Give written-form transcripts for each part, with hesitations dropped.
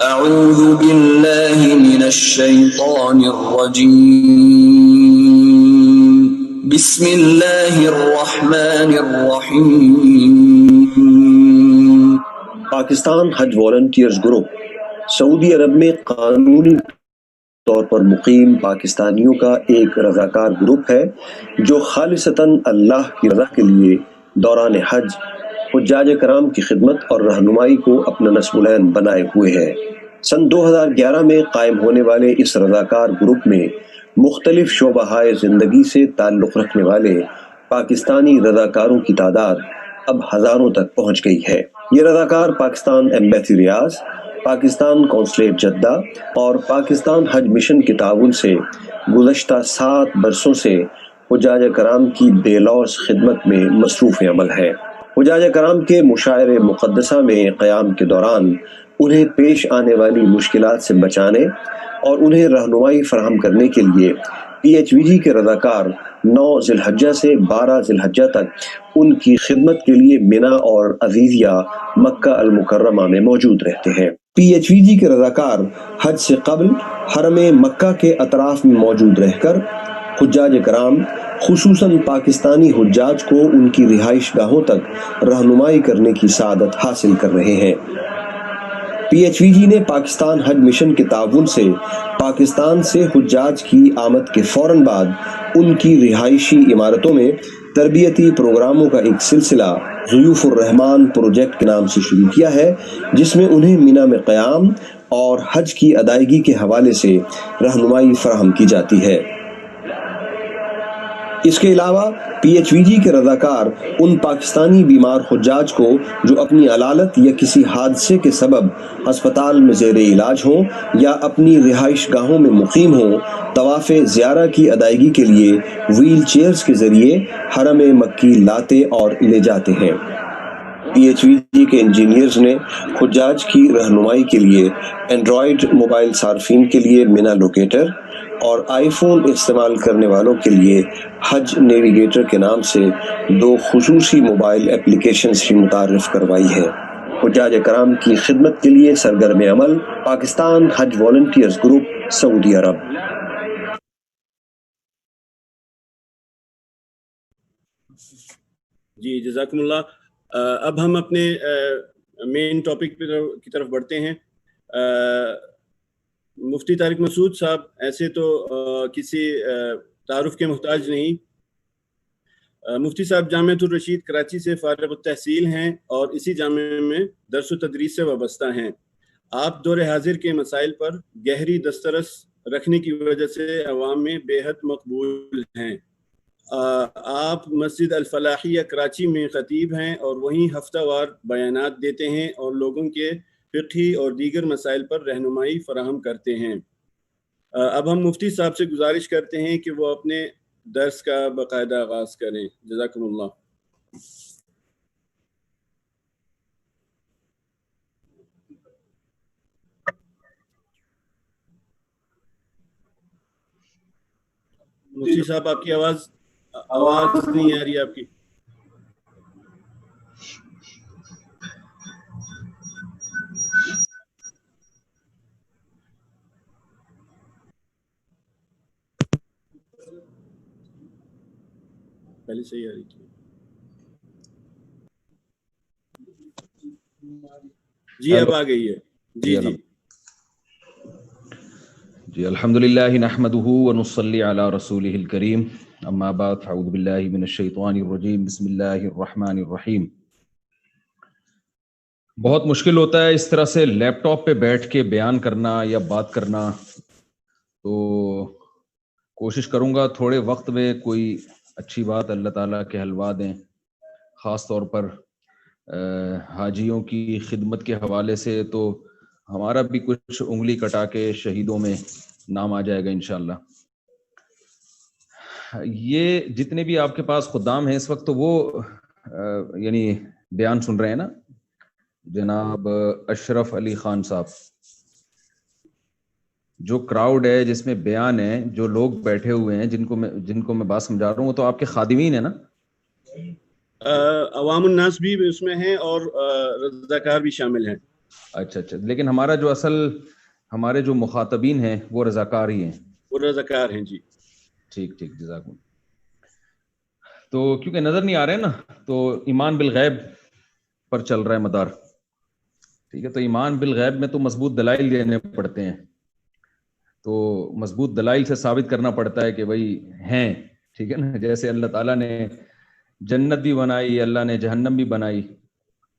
اعوذ باللہ من الشیطان الرجیم بسم اللہ الرحمن الرحیم۔ پاکستان حج والنٹیئرز گروپ سعودی عرب میں قانونی طور پر مقیم پاکستانیوں کا ایک رضاکار گروپ ہے جو خالصتاً اللہ کی رضا کے لیے دوران حج حجاج کرام کی خدمت اور رہنمائی کو اپنا نصب العین بنائے ہوئے ہے۔ سن 2011 میں قائم ہونے والے اس رضاکار گروپ میں مختلف شعبہائے زندگی سے تعلق رکھنے والے پاکستانی رضاکاروں کی تعداد اب ہزاروں تک پہنچ گئی ہے۔ یہ رضاکار پاکستان ایمبیسی ریاض، پاکستان قونصلیٹ جدہ اور پاکستان حج مشن کے تعاون سے گزشتہ 7 برسوں سے حجاج کرام کی بے لوث خدمت میں مصروف عمل ہے۔ حجاج کرام کے مشاعر مقدسہ میں قیام کے دوران انہیں پیش آنے والی مشکلات سے بچانے اور انہیں رہنمائی فراہم کرنے کے لیے پی ایچ وی جی کے رضاکار 9 ذی الحجہ سے 12 ذی الحجہ تک ان کی خدمت کے لیے منا اور عزیزیہ مکہ المکرمہ میں موجود رہتے ہیں۔ پی ایچ وی جی کے رضاکار حج سے قبل حرم مکہ کے اطراف میں موجود رہ کر حجاج کرام خصوصاً پاکستانی حجاج کو ان کی رہائش گاہوں تک رہنمائی کرنے کی سعادت حاصل کر رہے ہیں۔ پی ایچ وی جی نے پاکستان حج مشن کے تعاون سے پاکستان سے حجاج کی آمد کے فوراً بعد ان کی رہائشی عمارتوں میں تربیتی پروگراموں کا ایک سلسلہ ضیوف الرحمان پروجیکٹ کے نام سے شروع کیا ہے، جس میں انہیں مینا میں قیام اور حج کی ادائیگی کے حوالے سے رہنمائی فراہم کی جاتی ہے۔ اس کے علاوہ پی ایچ وی جی کے رضاکار ان پاکستانی بیمار حجاج کو جو اپنی علالت یا کسی حادثے کے سبب ہسپتال میں زیر علاج ہوں یا اپنی رہائش گاہوں میں مقیم ہوں، طواف زیارہ کی ادائیگی کے لیے ویل چیئرز کے ذریعے حرم مکی لاتے اور لے جاتے ہیں۔ پی ایچ وی جی کے انجینئرز نے حجاج کی رہنمائی کے لیے اینڈرائیڈ موبائل صارفین کے لیے مینا لوکیٹر اور آئی فون استعمال کرنے والوں کے لیے حج نیویگیٹر کے نام سے 2 خصوصی موبائل اپلیکیشنز بھی متعارف کروائی ہے۔ حجاج کرام کی خدمت کے لیے سرگرم عمل پاکستان حج والنٹیئرز گروپ سعودی عرب۔ جی جزاکم اللہ۔ اب ہم اپنے مین ٹاپک کی طرف بڑھتے ہیں۔ مفتی طارق مسعود صاحب ایسے تو کسی تعارف کے محتاج نہیں۔ مفتی صاحب جامعۃ الرشید کراچی سے فارغ التحصیل ہیں اور اسی جامعہ میں درس و تدریس سے وابستہ ہیں۔ آپ دور حاضر کے مسائل پر گہری دسترس رکھنے کی وجہ سے عوام میں بے حد مقبول ہیں۔ آپ مسجد الفلاحیہ کراچی میں خطیب ہیں اور وہیں ہفتہ وار بیانات دیتے ہیں اور لوگوں کے فقہی اور دیگر مسائل پر رہنمائی فراہم کرتے ہیں۔ اب ہم مفتی صاحب سے گزارش کرتے ہیں کہ وہ اپنے درس کا باقاعدہ آغاز کریں۔ جزاکم اللہ۔ مفتی صاحب آپ کی آواز نہیں آ رہی آپ کی۔ پہلے صحیح آ رہی تھی۔ جی اب آ گئی ہے۔ جی الحمدللہ نحمدہ ونصلی علی رسولہ الکریم، اما بعد فاعوذ باللہ من الشیطان الرجیم، بسم اللہ الرحمن الرحیم۔ بہت مشکل ہوتا ہے اس طرح سے لیپ ٹاپ پہ بیٹھ کے بیان کرنا یا بات کرنا، تو کوشش کروں گا تھوڑے وقت میں کوئی اچھی بات اللہ تعالیٰ کے حلوا دیں، خاص طور پر حاجیوں کی خدمت کے حوالے سے تو ہمارا بھی کچھ انگلی کٹا کے شہیدوں میں نام آ جائے گا انشاءاللہ۔ یہ جتنے بھی آپ کے پاس خدام ہیں اس وقت تو وہ یعنی بیان سن رہے ہیں نا، جناب اشرف علی خان صاحب، جو کراؤڈ ہے جس میں بیان ہے، جو لوگ بیٹھے ہوئے ہیں جن کو میں بات سمجھا رہا ہوں، وہ تو آپ کے خادمین ہیں نا؟ عوام الناس بھی اس میں ہیں اور رضاکار بھی شامل ہیں۔ اچھا اچھا، لیکن ہمارا جو اصل ہمارے جو مخاطبین ہیں وہ رضاکار ہی ہیں. وہ رضاکار ہیں جی. ٹھیک ٹھیک، جزاک اللہ. تو کیونکہ نظر نہیں آ رہے نا، تو ایمان بالغیب پر چل رہا ہے مدار. ٹھیک ہے، تو ایمان بالغیب میں تو مضبوط دلائل دینے پڑتے ہیں. تو مضبوط دلائل سے ثابت کرنا پڑتا ہے کہ بھائی ہیں. ٹھیک ہے نا، جیسے اللہ تعالیٰ نے جنت بھی بنائی، اللہ نے جہنم بھی بنائی،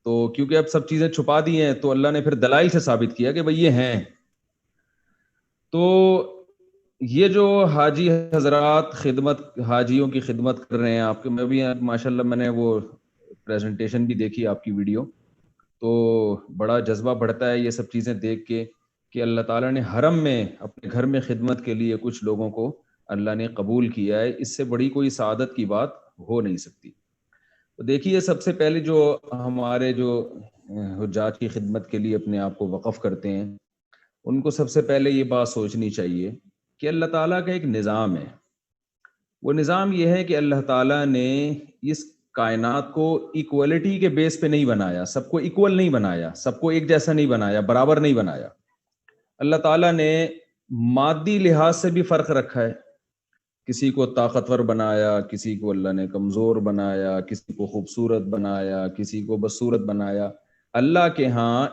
تو کیونکہ اب سب چیزیں چھپا دی ہیں تو اللہ نے پھر دلائل سے ثابت کیا کہ بھئی یہ ہیں. تو یہ جو حاجی حضرات حاجیوں کی خدمت کر رہے ہیں آپ کے، میں بھی ماشاءاللہ میں نے وہ پریزنٹیشن بھی دیکھی آپ کی ویڈیو، تو بڑا جذبہ بڑھتا ہے یہ سب چیزیں دیکھ کے کہ اللہ تعالیٰ نے حرم میں اپنے گھر میں خدمت کے لیے کچھ لوگوں کو اللہ نے قبول کیا ہے. اس سے بڑی کوئی سعادت کی بات ہو نہیں سکتی. تو دیکھیے، سب سے پہلے جو ہمارے جو حجاج کی خدمت کے لیے اپنے آپ کو وقف کرتے ہیں، ان کو سب سے پہلے یہ بات سوچنی چاہیے کہ اللہ تعالیٰ کا ایک نظام ہے. وہ نظام یہ ہے کہ اللہ تعالیٰ نے اس کائنات کو ایکولیٹی کے بیس پہ نہیں بنایا، سب کو ایکول نہیں بنایا، سب کو ایک جیسا نہیں بنایا، برابر نہیں بنایا. اللہ تعالیٰ نے مادی لحاظ سے بھی فرق رکھا ہے. کسی کو طاقتور بنایا، کسی کو اللہ نے کمزور بنایا، کسی کو خوبصورت بنایا، کسی کو بدصورت بنایا. اللہ کے ہاں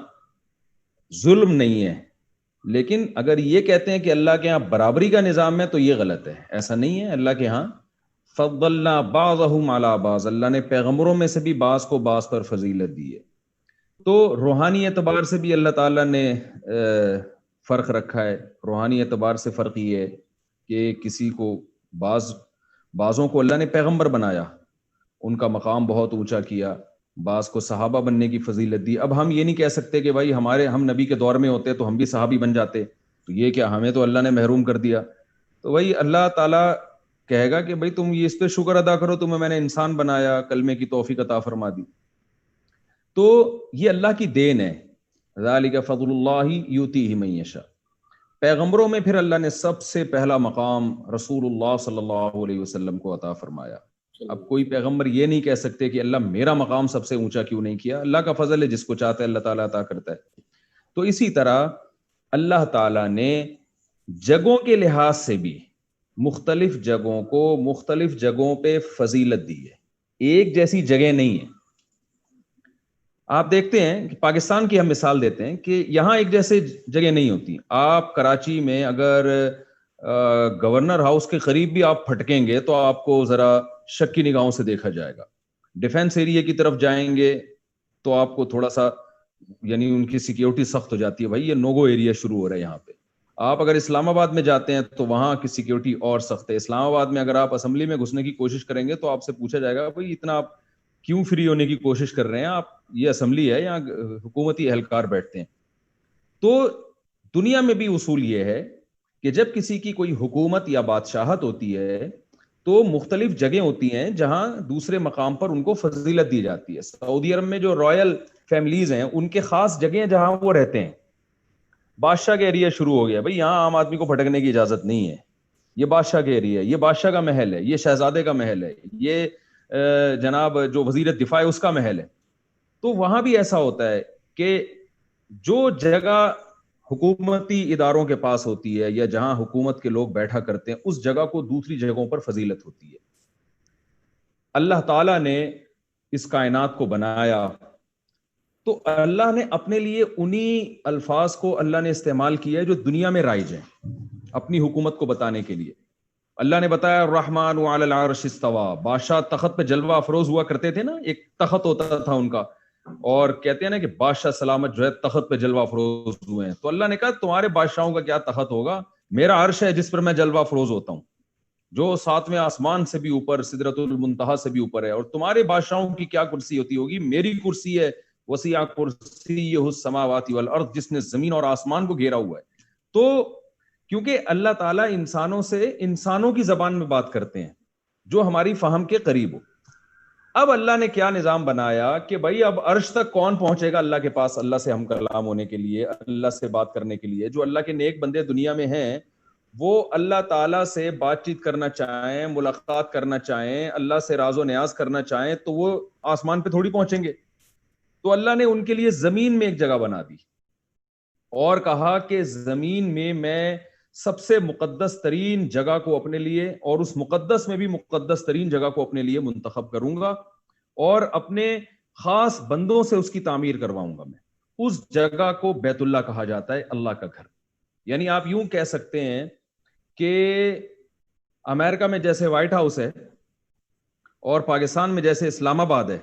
ظلم نہیں ہے. لیکن اگر یہ کہتے ہیں کہ اللہ کے ہاں برابری کا نظام ہے تو یہ غلط ہے. ایسا نہیں ہے. اللہ کے ہاں فضلنا بعضهم علی بعض، اللہ نے پیغمبروں میں سے بھی بعض کو بعض پر فضیلت دی ہے. تو روحانی اعتبار سے بھی اللہ تعالیٰ نے فرق رکھا ہے. روحانی اعتبار سے فرق یہ ہے کہ کسی کو بعضوں کو اللہ نے پیغمبر بنایا، ان کا مقام بہت اونچا کیا، بعض کو صحابہ بننے کی فضیلت دی. اب ہم یہ نہیں کہہ سکتے کہ بھائی ہم نبی کے دور میں ہوتے تو ہم بھی صحابی بن جاتے، تو یہ کیا، ہمیں تو اللہ نے محروم کر دیا. تو وہی اللہ تعالیٰ کہے گا کہ بھائی تم یہ اس پہ شکر ادا کرو، تمہیں میں نے انسان بنایا، کلمے کی توفیق عطا فرما دی. تو یہ اللہ کی دین ہے. ذالک فضل اللہ یؤتیہ من یشاء. پیغمبروں میں پھر اللہ نے سب سے پہلا مقام رسول اللہ صلی اللہ علیہ وسلم کو عطا فرمایا. اب کوئی پیغمبر یہ نہیں کہہ سکتے کہ اللہ میرا مقام سب سے اونچا کیوں نہیں کیا. اللہ کا فضل ہے، جس کو چاہتا ہے اللہ تعالیٰ عطا کرتا ہے. تو اسی طرح اللہ تعالیٰ نے جگہوں کے لحاظ سے بھی مختلف جگہوں کو مختلف جگہوں پہ فضیلت دی ہے. ایک جیسی جگہ نہیں ہے. آپ دیکھتے ہیں کہ پاکستان کی ہم مثال دیتے ہیں کہ یہاں ایک جیسے جگہ نہیں ہوتی. آپ کراچی میں اگر گورنر ہاؤس کے قریب بھی آپ پھٹکیں گے تو آپ کو ذرا شک کی نگاہوں سے دیکھا جائے گا. ڈیفنس ایریا کی طرف جائیں گے تو آپ کو تھوڑا سا یعنی ان کی سیکیورٹی سخت ہو جاتی ہے، بھائی یہ نوگو ایریا شروع ہو رہا ہے یہاں پہ. آپ اگر اسلام آباد میں جاتے ہیں تو وہاں کی سیکیورٹی اور سخت ہے. اسلام آباد میں اگر آپ اسمبلی میں گھسنے کی کوشش کریں گے تو آپ سے پوچھا جائے گا بھائی اتنا آپ کیوں فری ہونے کی کوشش کر رہے ہیں، آپ یہ اسمبلی ہے، یہاں حکومتی اہلکار بیٹھتے ہیں. تو دنیا میں بھی اصول یہ ہے کہ جب کسی کی کوئی حکومت یا بادشاہت ہوتی ہے تو مختلف جگہیں ہوتی ہیں جہاں دوسرے مقام پر ان کو فضیلت دی جاتی ہے. سعودی عرب میں جو رائل فیملیز ہیں ان کے خاص جگہیں جہاں وہ رہتے ہیں. بادشاہ کا ایریا شروع ہو گیا، بھائی یہاں عام آدمی کو بھٹکنے کی اجازت نہیں ہے، یہ بادشاہ کا ایریا ہے، یہ بادشاہ کا محل ہے، یہ شہزادے کا محل ہے، یہ جناب جو وزیر دفاع ہے اس کا محل ہے. تو وہاں بھی ایسا ہوتا ہے کہ جو جگہ حکومتی اداروں کے پاس ہوتی ہے یا جہاں حکومت کے لوگ بیٹھا کرتے ہیں اس جگہ کو دوسری جگہوں پر فضیلت ہوتی ہے. اللہ تعالیٰ نے اس کائنات کو بنایا تو اللہ نے اپنے لیے انہی الفاظ کو اللہ نے استعمال کیا ہے جو دنیا میں رائج ہیں اپنی حکومت کو بتانے کے لیے. اللہ نے بتایا الرحمن علی العرش استوى. بادشاہ تخت پہ جلوہ افروز ہوا کرتے تھے نا، ایک تخت ہوتا تھا ان کا، اور کہتے ہیں نا کہ بادشاہ سلامت جو ہے تخت پہ جلوہ افروز ہوئے ہیں. تو اللہ نے کہا تمہارے بادشاہوں کا کیا تخت ہوگا، میرا عرش ہے جس پر میں جلوہ افروز ہوتا ہوں، جو 7ویں آسمان سے بھی اوپر سدرۃ المنتہا سے بھی اوپر ہے. اور تمہارے بادشاہوں کی کیا کرسی ہوتی ہوگی، میری کرسی ہے وسیع کرسیہ السماوات والارض، جس نے زمین اور آسمان کو گھیرا ہوا ہے. تو کیونکہ اللہ تعالیٰ انسانوں سے انسانوں کی زبان میں بات کرتے ہیں جو ہماری فہم کے قریب ہو. اب اللہ نے کیا نظام بنایا کہ بھائی اب عرش تک کون پہنچے گا اللہ کے پاس، اللہ سے ہم کلام ہونے کے لیے، اللہ سے بات کرنے کے لیے. جو اللہ کے نیک بندے دنیا میں ہیں وہ اللہ تعالیٰ سے بات چیت کرنا چاہیں، ملاقات کرنا چاہیں، اللہ سے راز و نیاز کرنا چاہیں تو وہ آسمان پہ تھوڑی پہنچیں گے. تو اللہ نے ان کے لیے زمین میں ایک جگہ بنا دی. اور کہا کہ زمین میں سب سے مقدس ترین جگہ کو اپنے لیے اور اس مقدس میں بھی مقدس ترین جگہ کو اپنے لیے منتخب کروں گا اور اپنے خاص بندوں سے اس کی تعمیر کرواؤں گا. میں اس جگہ کو بیت اللہ کہا جاتا ہے, اللہ کا گھر. یعنی آپ یوں کہہ سکتے ہیں کہ امریکہ میں جیسے وائٹ ہاؤس ہے اور پاکستان میں جیسے اسلام آباد ہے,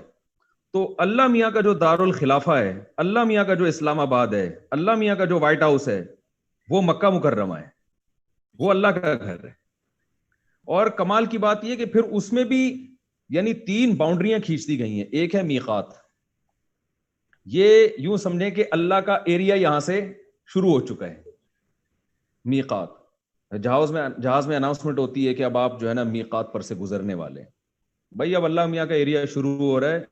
تو اللہ میاں کا جو دارالخلافہ ہے, اللہ میاں کا جو اسلام آباد ہے, اللہ میاں کا جو وائٹ ہاؤس ہے, وہ مکہ مکرمہ ہے, وہ اللہ کا گھر ہے. اور کمال کی بات یہ کہ پھر اس میں بھی یعنی 3 باؤنڈریاں کھینچ دی گئی ہیں. ایک ہے میقات, یہ یوں سمجھیں کہ اللہ کا ایریا یہاں سے شروع ہو چکا ہے. میقات جہاز میں اناؤنسمنٹ ہوتی ہے کہ اب آپ جو ہے نا میقات پر سے گزرنے والے ہیں. بھائی اب اللہ میاں کا ایریا شروع ہو رہا ہے,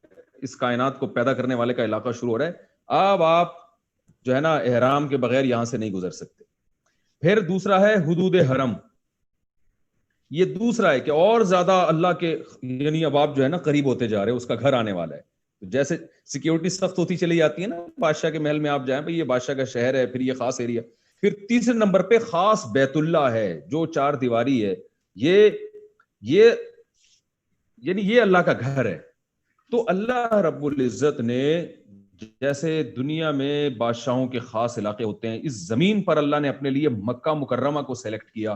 اس کائنات کو پیدا کرنے والے کا علاقہ شروع ہو رہا ہے, اب آپ جو ہے نا احرام کے بغیر یہاں سے نہیں گزر سکتے. پھر دوسرا ہے حدود حرم, یہ دوسرا ہے کہ اور زیادہ اللہ کے یعنی اب آپ جو ہے نا قریب ہوتے جا رہے ہیں, اس کا گھر آنے والا ہے. جیسے سیکیورٹی سخت ہوتی چلی جاتی ہے نا, بادشاہ کے محل میں آپ جائیں بھائی یہ بادشاہ کا شہر ہے, پھر یہ خاص ایریا. پھر تیسرے نمبر پہ خاص بیت اللہ ہے جو 4 دیواری ہے, یہ یعنی یہ اللہ کا گھر ہے. تو اللہ رب العزت نے جیسے دنیا میں بادشاہوں کے خاص علاقے ہوتے ہیں, اس زمین پر اللہ نے اپنے لیے مکہ مکرمہ کو سلیکٹ کیا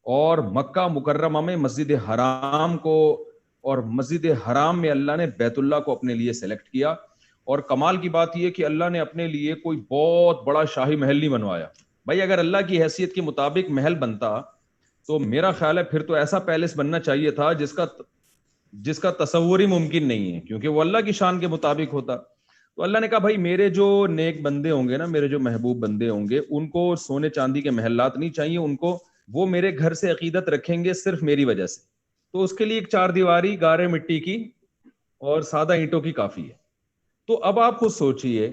اور مکہ مکرمہ میں مسجد حرام کو اور مسجد حرام میں اللہ نے بیت اللہ کو اپنے لیے سلیکٹ کیا. اور کمال کی بات یہ کہ اللہ نے اپنے لیے کوئی بہت بڑا شاہی محل نہیں بنوایا. بھائی اگر اللہ کی حیثیت کے مطابق محل بنتا تو میرا خیال ہے پھر تو ایسا پیلس بننا چاہیے تھا جس کا تصور ہی ممکن نہیں ہے, کیونکہ وہ اللہ کی شان کے مطابق ہوتا. تو اللہ نے کہا بھائی میرے جو نیک بندے ہوں گے نا, میرے جو محبوب بندے ہوں گے, ان کو سونے چاندی کے محلات نہیں چاہیے, ان کو وہ میرے گھر سے عقیدت رکھیں گے صرف میری وجہ سے. تو اس کے لیے ایک 4 دیواری گارے مٹی کی اور سادہ اینٹوں کی کافی ہے. تو اب آپ خود سوچئے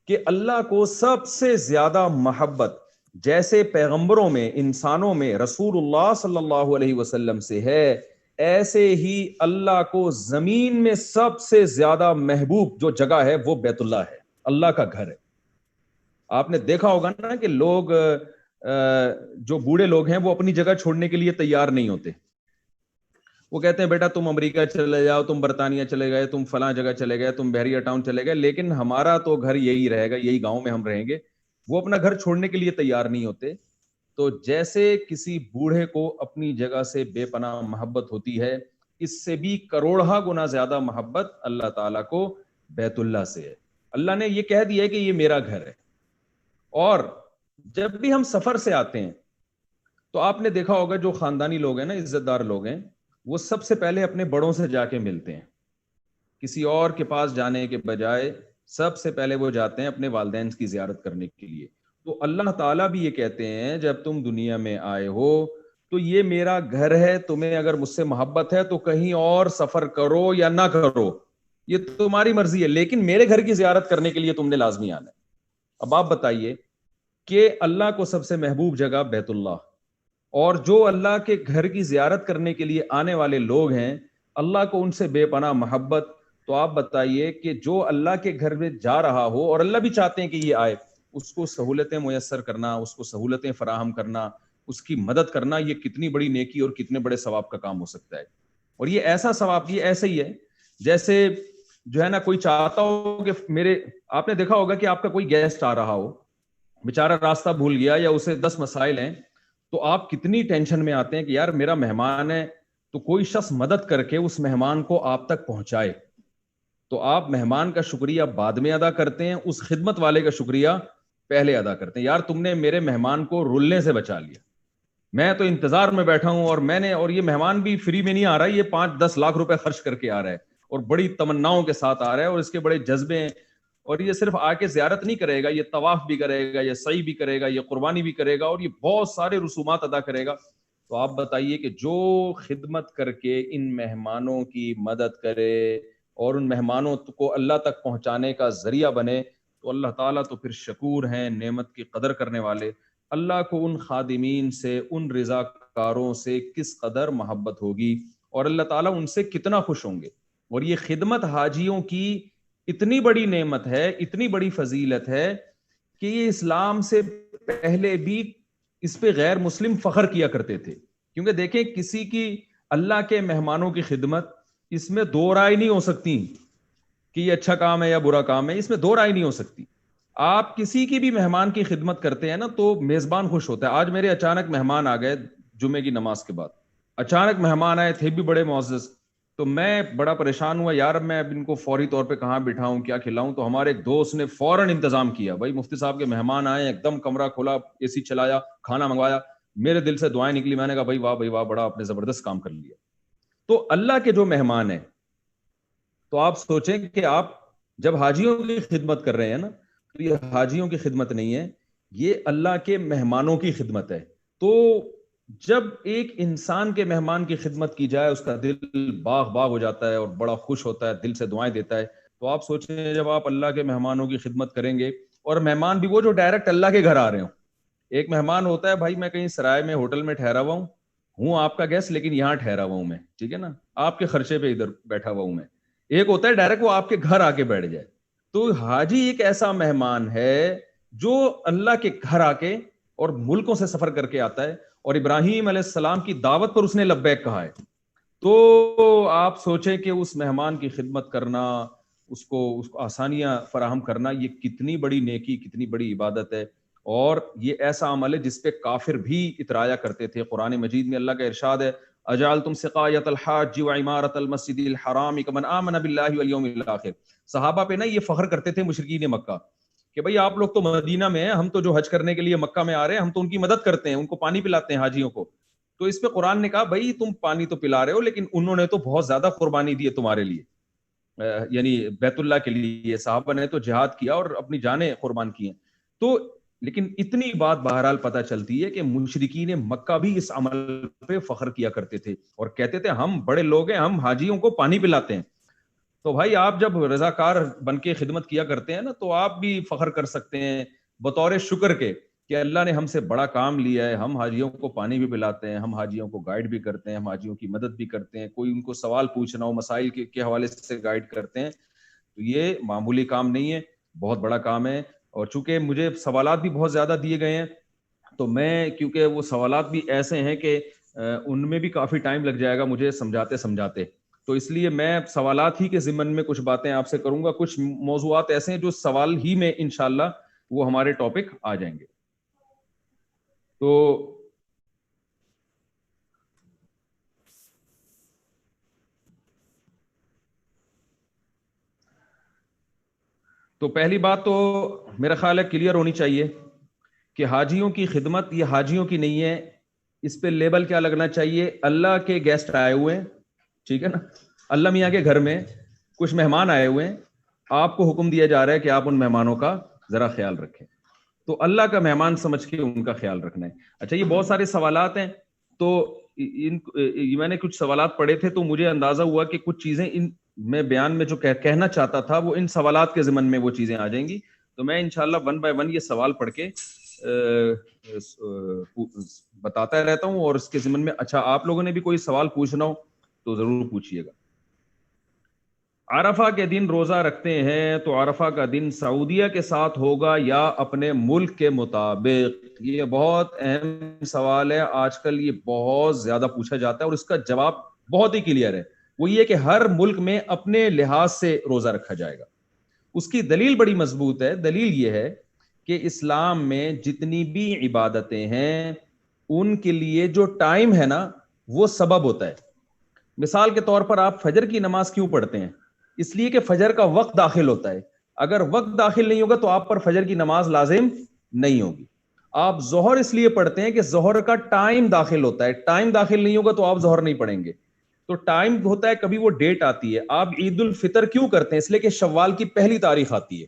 کہ اللہ کو سب سے زیادہ محبت جیسے پیغمبروں میں, انسانوں میں رسول اللہ صلی اللہ علیہ وسلم سے ہے, ایسے ہی اللہ کو زمین میں سب سے زیادہ محبوب جو جگہ ہے وہ بیت اللہ ہے, اللہ کا گھر ہے. آپ نے دیکھا ہوگا نا کہ لوگ جو بوڑھے لوگ ہیں وہ اپنی جگہ چھوڑنے کے لیے تیار نہیں ہوتے. وہ کہتے ہیں بیٹا تم امریکہ چلے جاؤ, تم برطانیہ چلے گئے, تم فلاں جگہ چلے گئے, تم بحریہ ٹاؤن چلے گئے, لیکن ہمارا تو گھر یہی رہے گا, یہی گاؤں میں ہم رہیں گے. وہ اپنا گھر چھوڑنے کے لیے تیار نہیں ہوتے. تو جیسے کسی بوڑھے کو اپنی جگہ سے بے پناہ محبت ہوتی ہے, اس سے بھی کروڑہ گنا زیادہ محبت اللہ تعالیٰ کو بیت اللہ سے ہے. اللہ نے یہ کہہ دیا ہے کہ یہ میرا گھر ہے. اور جب بھی ہم سفر سے آتے ہیں تو آپ نے دیکھا ہوگا جو خاندانی لوگ ہیں نا, عزت دار لوگ ہیں, وہ سب سے پہلے اپنے بڑوں سے جا کے ملتے ہیں. کسی اور کے پاس جانے کے بجائے سب سے پہلے وہ جاتے ہیں اپنے والدین کی زیارت کرنے کے لیے. تو اللہ تعالیٰ بھی یہ کہتے ہیں جب تم دنیا میں آئے ہو تو یہ میرا گھر ہے, تمہیں اگر مجھ سے محبت ہے تو کہیں اور سفر کرو یا نہ کرو, یہ تمہاری مرضی ہے, لیکن میرے گھر کی زیارت کرنے کے لیے تم نے لازمی آنا ہے. اب آپ بتائیے کہ اللہ کو سب سے محبوب جگہ بیت اللہ, اور جو اللہ کے گھر کی زیارت کرنے کے لیے آنے والے لوگ ہیں اللہ کو ان سے بے پناہ محبت. تو آپ بتائیے کہ جو اللہ کے گھر میں جا رہا ہو اور اللہ بھی چاہتے ہیں کہ یہ آئے, اس کو سہولتیں میسر کرنا, اس کو سہولتیں فراہم کرنا, اس کی مدد کرنا, یہ کتنی بڑی نیکی اور کتنے بڑے ثواب کا کام ہو سکتا ہے. اور یہ ایسا ثواب, یہ ایسے ہی ہے جیسے جو ہے نا کوئی چاہتا ہو کہ آپ نے دیکھا ہوگا کہ آپ کا کوئی گیسٹ آ رہا ہو, بیچارہ راستہ بھول گیا یا اسے 10 مسائل ہیں, تو آپ کتنی ٹینشن میں آتے ہیں کہ یار میرا مہمان ہے, تو کوئی شخص مدد کر کے اس مہمان کو آپ تک پہنچائے. تو آپ مہمان کا شکریہ بعد میں ادا کرتے ہیں, اس خدمت والے کا شکریہ پہلے ادا کرتے ہیں. یار تم نے میرے مہمان کو رولنے سے بچا لیا, میں تو انتظار میں بیٹھا ہوں, اور یہ مہمان بھی فری میں نہیں آ رہا ہے, یہ 5-10 لاکھ روپے خرچ کر کے آ رہا ہے اور بڑی تمناؤں کے ساتھ آ رہا ہے اور اس کے بڑے جذبے ہیں, اور یہ صرف آ کے زیارت نہیں کرے گا, یہ طواف بھی کرے گا, یہ سعی بھی کرے گا, یہ قربانی بھی کرے گا, اور یہ بہت سارے رسومات ادا کرے گا. تو آپ بتائیے کہ جو خدمت کر کے ان مہمانوں کی مدد کرے اور ان مہمانوں کو اللہ تک پہنچانے کا ذریعہ بنے, تو اللہ تعالیٰ تو پھر شکور ہیں, نعمت کی قدر کرنے والے. اللہ کو ان خادمین سے, ان رضاکاروں سے کس قدر محبت ہوگی, اور اللہ تعالیٰ ان سے کتنا خوش ہوں گے. اور یہ خدمت حاجیوں کی اتنی بڑی نعمت ہے, اتنی بڑی فضیلت ہے کہ یہ اسلام سے پہلے بھی اس پہ غیر مسلم فخر کیا کرتے تھے. کیونکہ دیکھیں کسی کی اللہ کے مہمانوں کی خدمت، اس میں دو رائے نہیں ہو سکتی کہ یہ اچھا کام ہے یا برا کام ہے، اس میں دو رائے نہیں ہو سکتی. آپ کسی کی بھی مہمان کی خدمت کرتے ہیں نا تو میزبان خوش ہوتا ہے. آج میرے اچانک مہمان آ گئے جمعے کی نماز کے بعد، اچانک مہمان آئے تھے بھی بڑے معزز، تو میں بڑا پریشان ہوا یار میں اب ان کو فوری طور پہ کہاں بٹھاؤں، کیا کھلاؤں. تو ہمارے ایک دوست نے فوراً انتظام کیا، بھائی مفتی صاحب کے مہمان آئے، ایک دم کمرہ کھولا، اے سی چلایا، کھانا منگوایا. میرے دل سے دعائیں نکلی، میں نے کہا بھائی واہ بڑا آپ نے زبردست کام کر لیا. تو اللہ کے جو مہمان ہیں، تو آپ سوچیں کہ آپ جب حاجیوں کی خدمت کر رہے ہیں نا تو یہ حاجیوں کی خدمت نہیں ہے، یہ اللہ کے مہمانوں کی خدمت ہے. تو جب ایک انسان کے مہمان کی خدمت کی جائے اس کا دل باغ باغ ہو جاتا ہے اور بڑا خوش ہوتا ہے، دل سے دعائیں دیتا ہے. تو آپ سوچیں جب آپ اللہ کے مہمانوں کی خدمت کریں گے، اور مہمان بھی وہ جو ڈائریکٹ اللہ کے گھر آ رہے ہوں. ایک مہمان ہوتا ہے بھائی میں کہیں سرائے میں ہوٹل میں ٹھہرا ہوا ہوں آپ کا گیسٹ لیکن یہاں ٹھہرا ہوا ہوں میں، ٹھیک ہے نا، آپ کے خرچے پہ ادھر بیٹھا ہوا ہوں میں. ایک ہوتا ہے ڈائریکٹ وہ آپ کے گھر آ کے بیٹھ جائے. تو حاجی ایک ایسا مہمان ہے جو اللہ کے گھر آ کے اور ملکوں سے سفر کر کے آتا ہے، اور ابراہیم علیہ السلام کی دعوت پر اس نے لبیک کہا ہے. تو آپ سوچیں کہ اس مہمان کی خدمت کرنا، اس کو آسانیاں فراہم کرنا، یہ کتنی بڑی نیکی، کتنی بڑی عبادت ہے. اور یہ ایسا عمل ہے جس پہ کافر بھی اترایا کرتے تھے. قرآن مجید میں اللہ کا ارشاد ہے اجعلتم سقایۃ الحاج وعمارۃ المسجد الحرام کمن آمن باللہ والیوم الآخر. صحابہ پہ نا یہ فخر کرتے تھے مشرکین مکہ کہ بھائی آپ لوگ تو مدینہ میں ہیں، ہم تو جو حج کرنے کے لیے مکہ میں آ رہے ہیں ہم تو ان کی مدد کرتے ہیں، ان کو پانی پلاتے ہیں حاجیوں کو. تو اس پہ قرآن نے کہا بھائی تم پانی تو پلا رہے ہو لیکن انہوں نے تو بہت زیادہ قربانی دی ہے تمہارے لیے، یعنی بیت اللہ کے لیے صحابہ نے تو جہاد کیا اور اپنی جانیں قربان کی ہیں. تو لیکن اتنی بات بہرحال پتہ چلتی ہے کہ مشرکین مکہ بھی اس عمل پہ فخر کیا کرتے تھے اور کہتے تھے ہم بڑے لوگ ہیں، ہم حاجیوں کو پانی پلاتے ہیں. تو بھائی آپ جب رضاکار بن کے خدمت کیا کرتے ہیں نا تو آپ بھی فخر کر سکتے ہیں بطور شکر کے کہ اللہ نے ہم سے بڑا کام لیا ہے، ہم حاجیوں کو پانی بھی پلاتے ہیں، ہم حاجیوں کو گائیڈ بھی کرتے ہیں، ہم حاجیوں کی مدد بھی کرتے ہیں، کوئی ان کو سوال پوچھنا ہو مسائل کے حوالے سے گائیڈ کرتے ہیں. تو یہ معمولی کام نہیں ہے، بہت بڑا کام ہے. اور چونکہ مجھے سوالات بھی بہت زیادہ دیے گئے ہیں تو میں کیونکہ وہ سوالات بھی ایسے ہیں کہ ان میں بھی کافی ٹائم لگ جائے گا مجھے سمجھاتے، تو اس لیے میں سوالات ہی کے ضمن میں کچھ باتیں آپ سے کروں گا. کچھ موضوعات ایسے ہیں جو سوال ہی میں انشاءاللہ وہ ہمارے ٹاپک آ جائیں گے. تو پہلی بات تو میرا خیال ہے کلیئر ہونی چاہیے کہ حاجیوں کی خدمت یہ حاجیوں کی نہیں ہے. اس پہ لیبل کیا لگنا چاہیے؟ اللہ کے گیسٹ آئے ہوئے ہیں، ٹھیک ہے نا، اللہ میاں کے گھر میں کچھ مہمان آئے ہوئے ہیں، آپ کو حکم دیا جا رہا ہے کہ آپ ان مہمانوں کا ذرا خیال رکھیں. تو اللہ کا مہمان سمجھ کے ان کا خیال رکھنا ہے. اچھا یہ بہت سارے سوالات ہیں، تو میں نے کچھ سوالات پڑھے تھے تو مجھے اندازہ ہوا کہ کچھ چیزیں ان میں بیان میں جو کہنا چاہتا تھا وہ ان سوالات کے ضمن میں وہ چیزیں آ جائیں گی. تو میں انشاءاللہ ون بائی ون یہ سوال پڑھ کے بتاتا رہتا ہوں اور اس کے ضمن میں اچھا آپ لوگوں نے بھی کوئی سوال پوچھنا ہو تو ضرور پوچھیے گا. عرفہ کے دن روزہ رکھتے ہیں تو عرفہ کا دن سعودیہ کے ساتھ ہوگا یا اپنے ملک کے مطابق؟ یہ بہت اہم سوال ہے، آج کل یہ بہت زیادہ پوچھا جاتا ہے اور اس کا جواب بہت ہی کلیئر ہے. وہ یہ کہ ہر ملک میں اپنے لحاظ سے روزہ رکھا جائے گا. اس کی دلیل بڑی مضبوط ہے. دلیل یہ ہے کہ اسلام میں جتنی بھی عبادتیں ہیں ان کے لیے جو ٹائم ہے نا وہ سبب ہوتا ہے. مثال کے طور پر آپ فجر کی نماز کیوں پڑھتے ہیں؟ اس لیے کہ فجر کا وقت داخل ہوتا ہے. اگر وقت داخل نہیں ہوگا تو آپ پر فجر کی نماز لازم نہیں ہوگی. آپ ظہر اس لیے پڑھتے ہیں کہ ظہر کا ٹائم داخل ہوتا ہے. ٹائم داخل نہیں ہوگا تو آپ ظہر نہیں پڑھیں گے. تو ٹائم ہوتا ہے، کبھی وہ ڈیٹ آتی ہے. آپ عید الفطر کیوں کرتے ہیں؟ اس لیے کہ شوال کی پہلی تاریخ آتی ہے.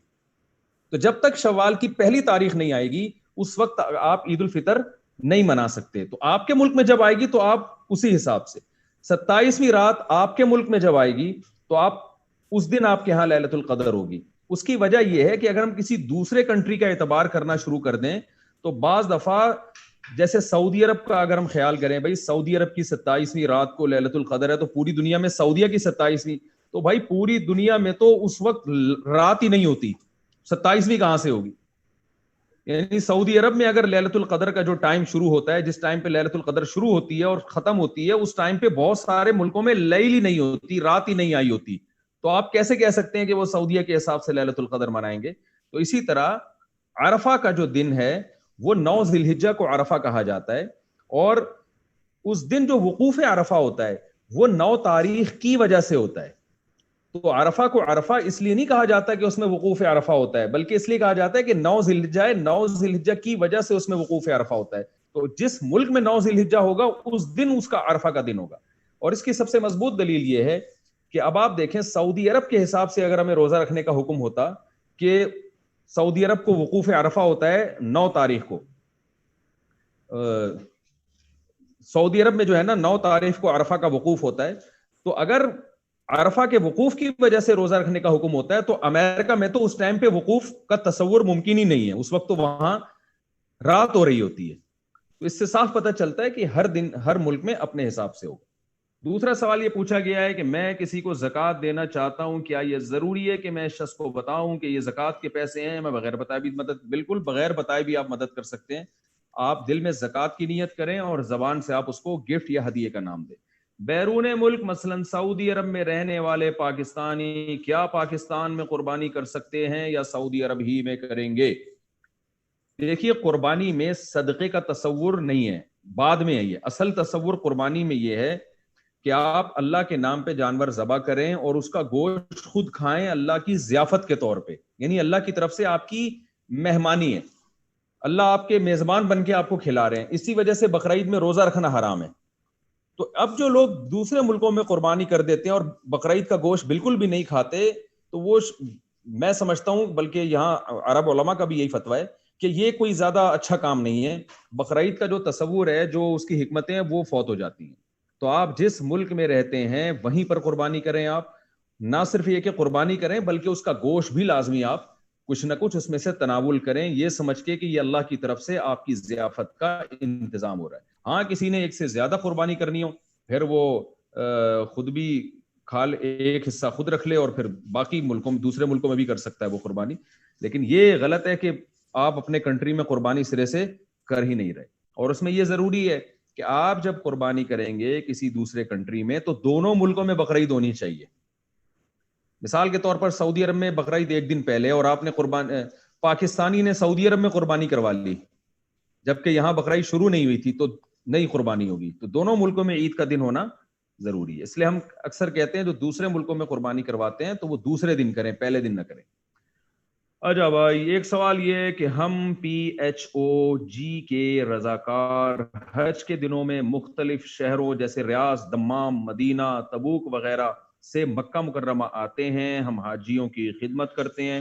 تو جب تک شوال کی پہلی تاریخ نہیں آئے گی اس وقت آپ عید الفطر نہیں منا سکتے. تو آپ کے ملک میں جب آئے گی تو آپ اسی حساب سے 27ویں رات آپ کے ملک میں جب آئے گی تو آپ اس دن آپ کے ہاں لیلۃ القدر ہوگی. اس کی وجہ یہ ہے کہ اگر ہم کسی دوسرے کنٹری کا اعتبار کرنا شروع کر دیں تو بعض دفعہ جیسے سعودی عرب کا اگر ہم خیال کریں، بھائی سعودی عرب کی 27ویں رات کو لیلۃ القدر ہے تو پوری دنیا میں سعودیہ کی 27ویں، تو بھائی پوری دنیا میں تو اس وقت رات ہی نہیں ہوتی، 27ویں کہاں سے ہوگی؟ یعنی سعودی عرب میں اگر لیلۃ القدر کا جو ٹائم شروع ہوتا ہے، جس ٹائم پہ لیلۃ القدر شروع ہوتی ہے اور ختم ہوتی ہے، اس ٹائم پہ بہت سارے ملکوں میں لیل ہی نہیں ہوتی، رات ہی نہیں آئی ہوتی. تو آپ کیسے کہہ سکتے ہیں کہ وہ سعودیہ کے حساب سے لیلۃ القدر منائیں گے؟ تو اسی طرح عرفہ کا جو دن ہے وہ 9 ذی الحجہ کو عرفہ کہا جاتا ہے، اور اس دن جو وقوف عرفہ ہوتا ہے وہ 9 تاریخ کی وجہ سے ہوتا ہے. تو عرفہ کو عرفہ اس لیے نہیں کہا جاتا کہ اس میں وقوف عرفہ ہوتا ہے، بلکہ اس لیے کہا جاتا ہے کہ 9 ذی الحجہ ہے، 9 ذی الحجہ کی وجہ سے اس میں وقوف عرفہ ہوتا ہے. تو جس ملک میں 9 ذی الحجہ ہوگا اس دن اس کا عرفہ کا دن ہوگا. اور اس کی سب سے مضبوط دلیل یہ ہے کہ اب آپ دیکھیں سعودی عرب کے حساب سے اگر ہمیں روزہ رکھنے کا حکم ہوتا کہ سعودی عرب کو وقوف عرفہ ہوتا ہے 9 تاریخ کو، سعودی عرب میں جو ہے نا 9 تاریخ کو عرفہ کا وقوف ہوتا ہے، تو اگر عرفہ کے وقوف کی وجہ سے روزہ رکھنے کا حکم ہوتا ہے تو امریکہ میں تو اس ٹائم پہ وقوف کا تصور ممکن ہی نہیں ہے، اس وقت تو وہاں رات ہو رہی ہوتی ہے. تو اس سے صاف پتہ چلتا ہے کہ ہر دن ہر ملک میں اپنے حساب سے ہوگا. دوسرا سوال یہ پوچھا گیا ہے کہ میں کسی کو زکوٰۃ دینا چاہتا ہوں، کیا یہ ضروری ہے کہ میں شخص کو بتاؤں کہ یہ زکوٰۃ کے پیسے ہیں؟ میں بغیر بتائے بھی مدد، بالکل بغیر بتائے بھی آپ مدد کر سکتے ہیں. آپ دل میں زکوٰۃ کی نیت کریں اور زبان سے آپ اس کو گفٹ یا ہدیے کا نام دیں. بیرون ملک مثلا سعودی عرب میں رہنے والے پاکستانی کیا پاکستان میں قربانی کر سکتے ہیں یا سعودی عرب ہی میں کریں گے؟ دیکھیے قربانی میں صدقے کا تصور نہیں ہے، بعد میں ہے. یہ اصل تصور قربانی میں یہ ہے کہ آپ اللہ کے نام پہ جانور ذبح کریں اور اس کا گوشت خود کھائیں اللہ کی ضیافت کے طور پہ، یعنی اللہ کی طرف سے آپ کی مہمانی ہے، اللہ آپ کے میزبان بن کے آپ کو کھلا رہے ہیں. اسی وجہ سے بقرعید میں روزہ رکھنا حرام ہے. تو اب جو لوگ دوسرے ملکوں میں قربانی کر دیتے ہیں اور بقرعید کا گوشت بالکل بھی نہیں کھاتے، تو وہ میں سمجھتا ہوں، بلکہ یہاں عرب علماء کا بھی یہی فتویٰ ہے کہ یہ کوئی زیادہ اچھا کام نہیں ہے. بقرعید کا جو تصور ہے، جو اس کی حکمتیں ہیں، وہ فوت ہو جاتی ہیں. تو آپ جس ملک میں رہتے ہیں وہیں پر قربانی کریں. آپ نہ صرف یہ کہ قربانی کریں بلکہ اس کا گوشت بھی لازمی آپ کچھ نہ کچھ اس میں سے تناول کریں، یہ سمجھ کے کہ یہ اللہ کی طرف سے آپ کی ضیافت کا انتظام ہو رہا ہے. ہاں کسی نے ایک سے زیادہ قربانی کرنی ہو پھر وہ خود بھی ایک حصہ خود رکھ لے اور پھر باقی ملکوں میں، دوسرے ملکوں میں بھی کر سکتا ہے وہ قربانی. لیکن یہ غلط ہے کہ آپ اپنے کنٹری میں قربانی سرے سے کر ہی نہیں رہے. اور اس میں یہ ضروری ہے کہ آپ جب قربانی کریں گے کسی دوسرے کنٹری میں تو دونوں ملکوں میں بقرعید ہونی چاہیے. مثال کے طور پر سعودی عرب میں بقرعید ایک دن پہلے اور آپ نے پاکستانی نے سعودی عرب میں قربانی کروا لی جبکہ یہاں بقرعید شروع نہیں ہوئی تھی تو نئی قربانی ہوگی. تو دونوں ملکوں میں عید کا دن ہونا ضروری ہے. اس لیے ہم اکثر کہتے ہیں جو دوسرے ملکوں میں قربانی کرواتے ہیں تو وہ دوسرے دن کریں، پہلے دن نہ کریں. اچھا بھائی ایک سوال یہ ہے کہ ہم PHOG کے رضاکار حج کے دنوں میں مختلف شہروں جیسے ریاض، دمام، مدینہ، تبوک وغیرہ سے مکہ مکرمہ آتے ہیں. ہم حاجیوں کی خدمت کرتے ہیں،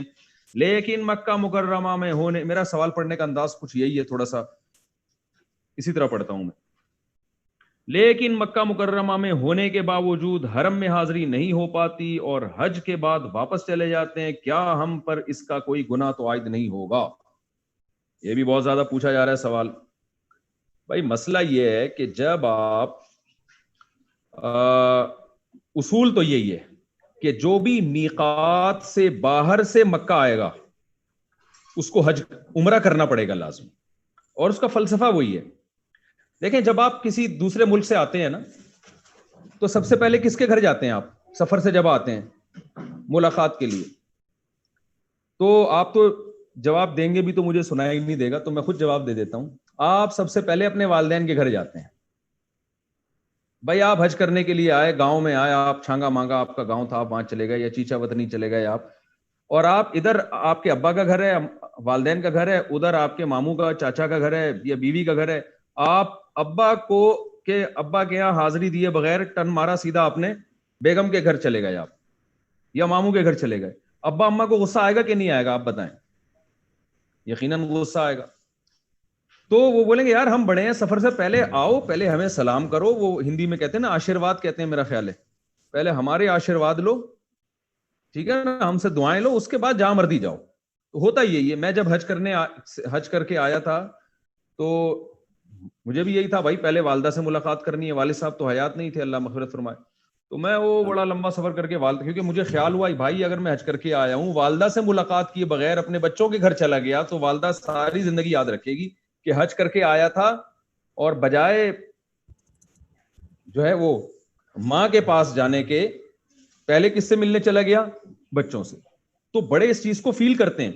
لیکن مکہ مکرمہ میں ہونے، میرا سوال پڑھنے کا انداز کچھ یہی ہے، تھوڑا سا اسی طرح پڑھتا ہوں میں. لیکن مکہ مکرمہ میں ہونے کے باوجود حرم میں حاضری نہیں ہو پاتی اور حج کے بعد واپس چلے جاتے ہیں، کیا ہم پر اس کا کوئی گناہ تو عائد نہیں ہوگا؟ یہ بھی بہت زیادہ پوچھا جا رہا ہے سوال. بھائی مسئلہ یہ ہے کہ جب آپ اصول تو یہی ہے کہ جو بھی میقات سے باہر سے مکہ آئے گا اس کو حج عمرہ کرنا پڑے گا لازم، اور اس کا فلسفہ وہی ہے. دیکھیں جب آپ کسی دوسرے ملک سے آتے ہیں نا تو سب سے پہلے کس کے گھر جاتے ہیں؟ آپ سفر سے جب آتے ہیں ملاقات کے لیے تو آپ تو جواب دیں گے بھی تو مجھے سنائی نہیں دے گا، تو میں خود جواب دے دیتا ہوں. آپ سب سے پہلے اپنے والدین کے گھر جاتے ہیں. بھائی آپ حج کرنے کے لیے آئے، گاؤں میں آئے، آپ چھانگا مانگا آپ کا گاؤں تھا، آپ وہاں چلے گئے، یا چیچا وطنی چلے گئے آپ، اور آپ ادھر آپ کے ابا کا گھر ہے، والدین کا گھر ہے، ادھر آپ کے ماموں کا، چاچا کا گھر ہے یا بیوی کا گھر ہے. آپ ابا کے یہاں حاضری دیے بغیر ٹن مارا سیدھا اپنے بیگم کے گھر چلے گئے آپ، یا ماموں کے گھر چلے گئے. ابا اما کو غصہ آئے گا کہ نہیں آئے گا؟ آپ بتائیں. یقیناً غصہ آئے گا. تو وہ بولیں گے یار ہم بڑے ہیں، سفر سے پہلے آؤ، پہلے ہمیں سلام کرو. وہ ہندی میں کہتے ہیں نا آشیرواد کہتے ہیں، میرا خیال ہے پہلے ہمارے آشیرواد لو، ٹھیک ہے نا، ہم سے دعائیں لو، اس کے بعد جہاں مرضی جاؤ. تو ہوتا یہی ہے. میں جب حج کر کے آیا تھا تو مجھے بھی یہی تھا، بھائی پہلے والدہ سے ملاقات کرنی ہے. والد صاحب تو حیات نہیں تھے، اللہ مغفرت فرمائے. تو میں وہ بڑا لمبا سفر کر کے والد، کیونکہ مجھے خیال ہوا بھائی اگر میں حج کر کے آیا ہوں، والدہ سے ملاقات کیے بغیر اپنے بچوں کے گھر چلا گیا تو والدہ ساری زندگی یاد رکھے گی کہ حج کر کے آیا تھا اور بجائے جو ہے وہ ماں کے پاس جانے کے پہلے کس سے ملنے چلا گیا؟ بچوں سے. تو بڑے اس چیز کو فیل کرتے ہیں.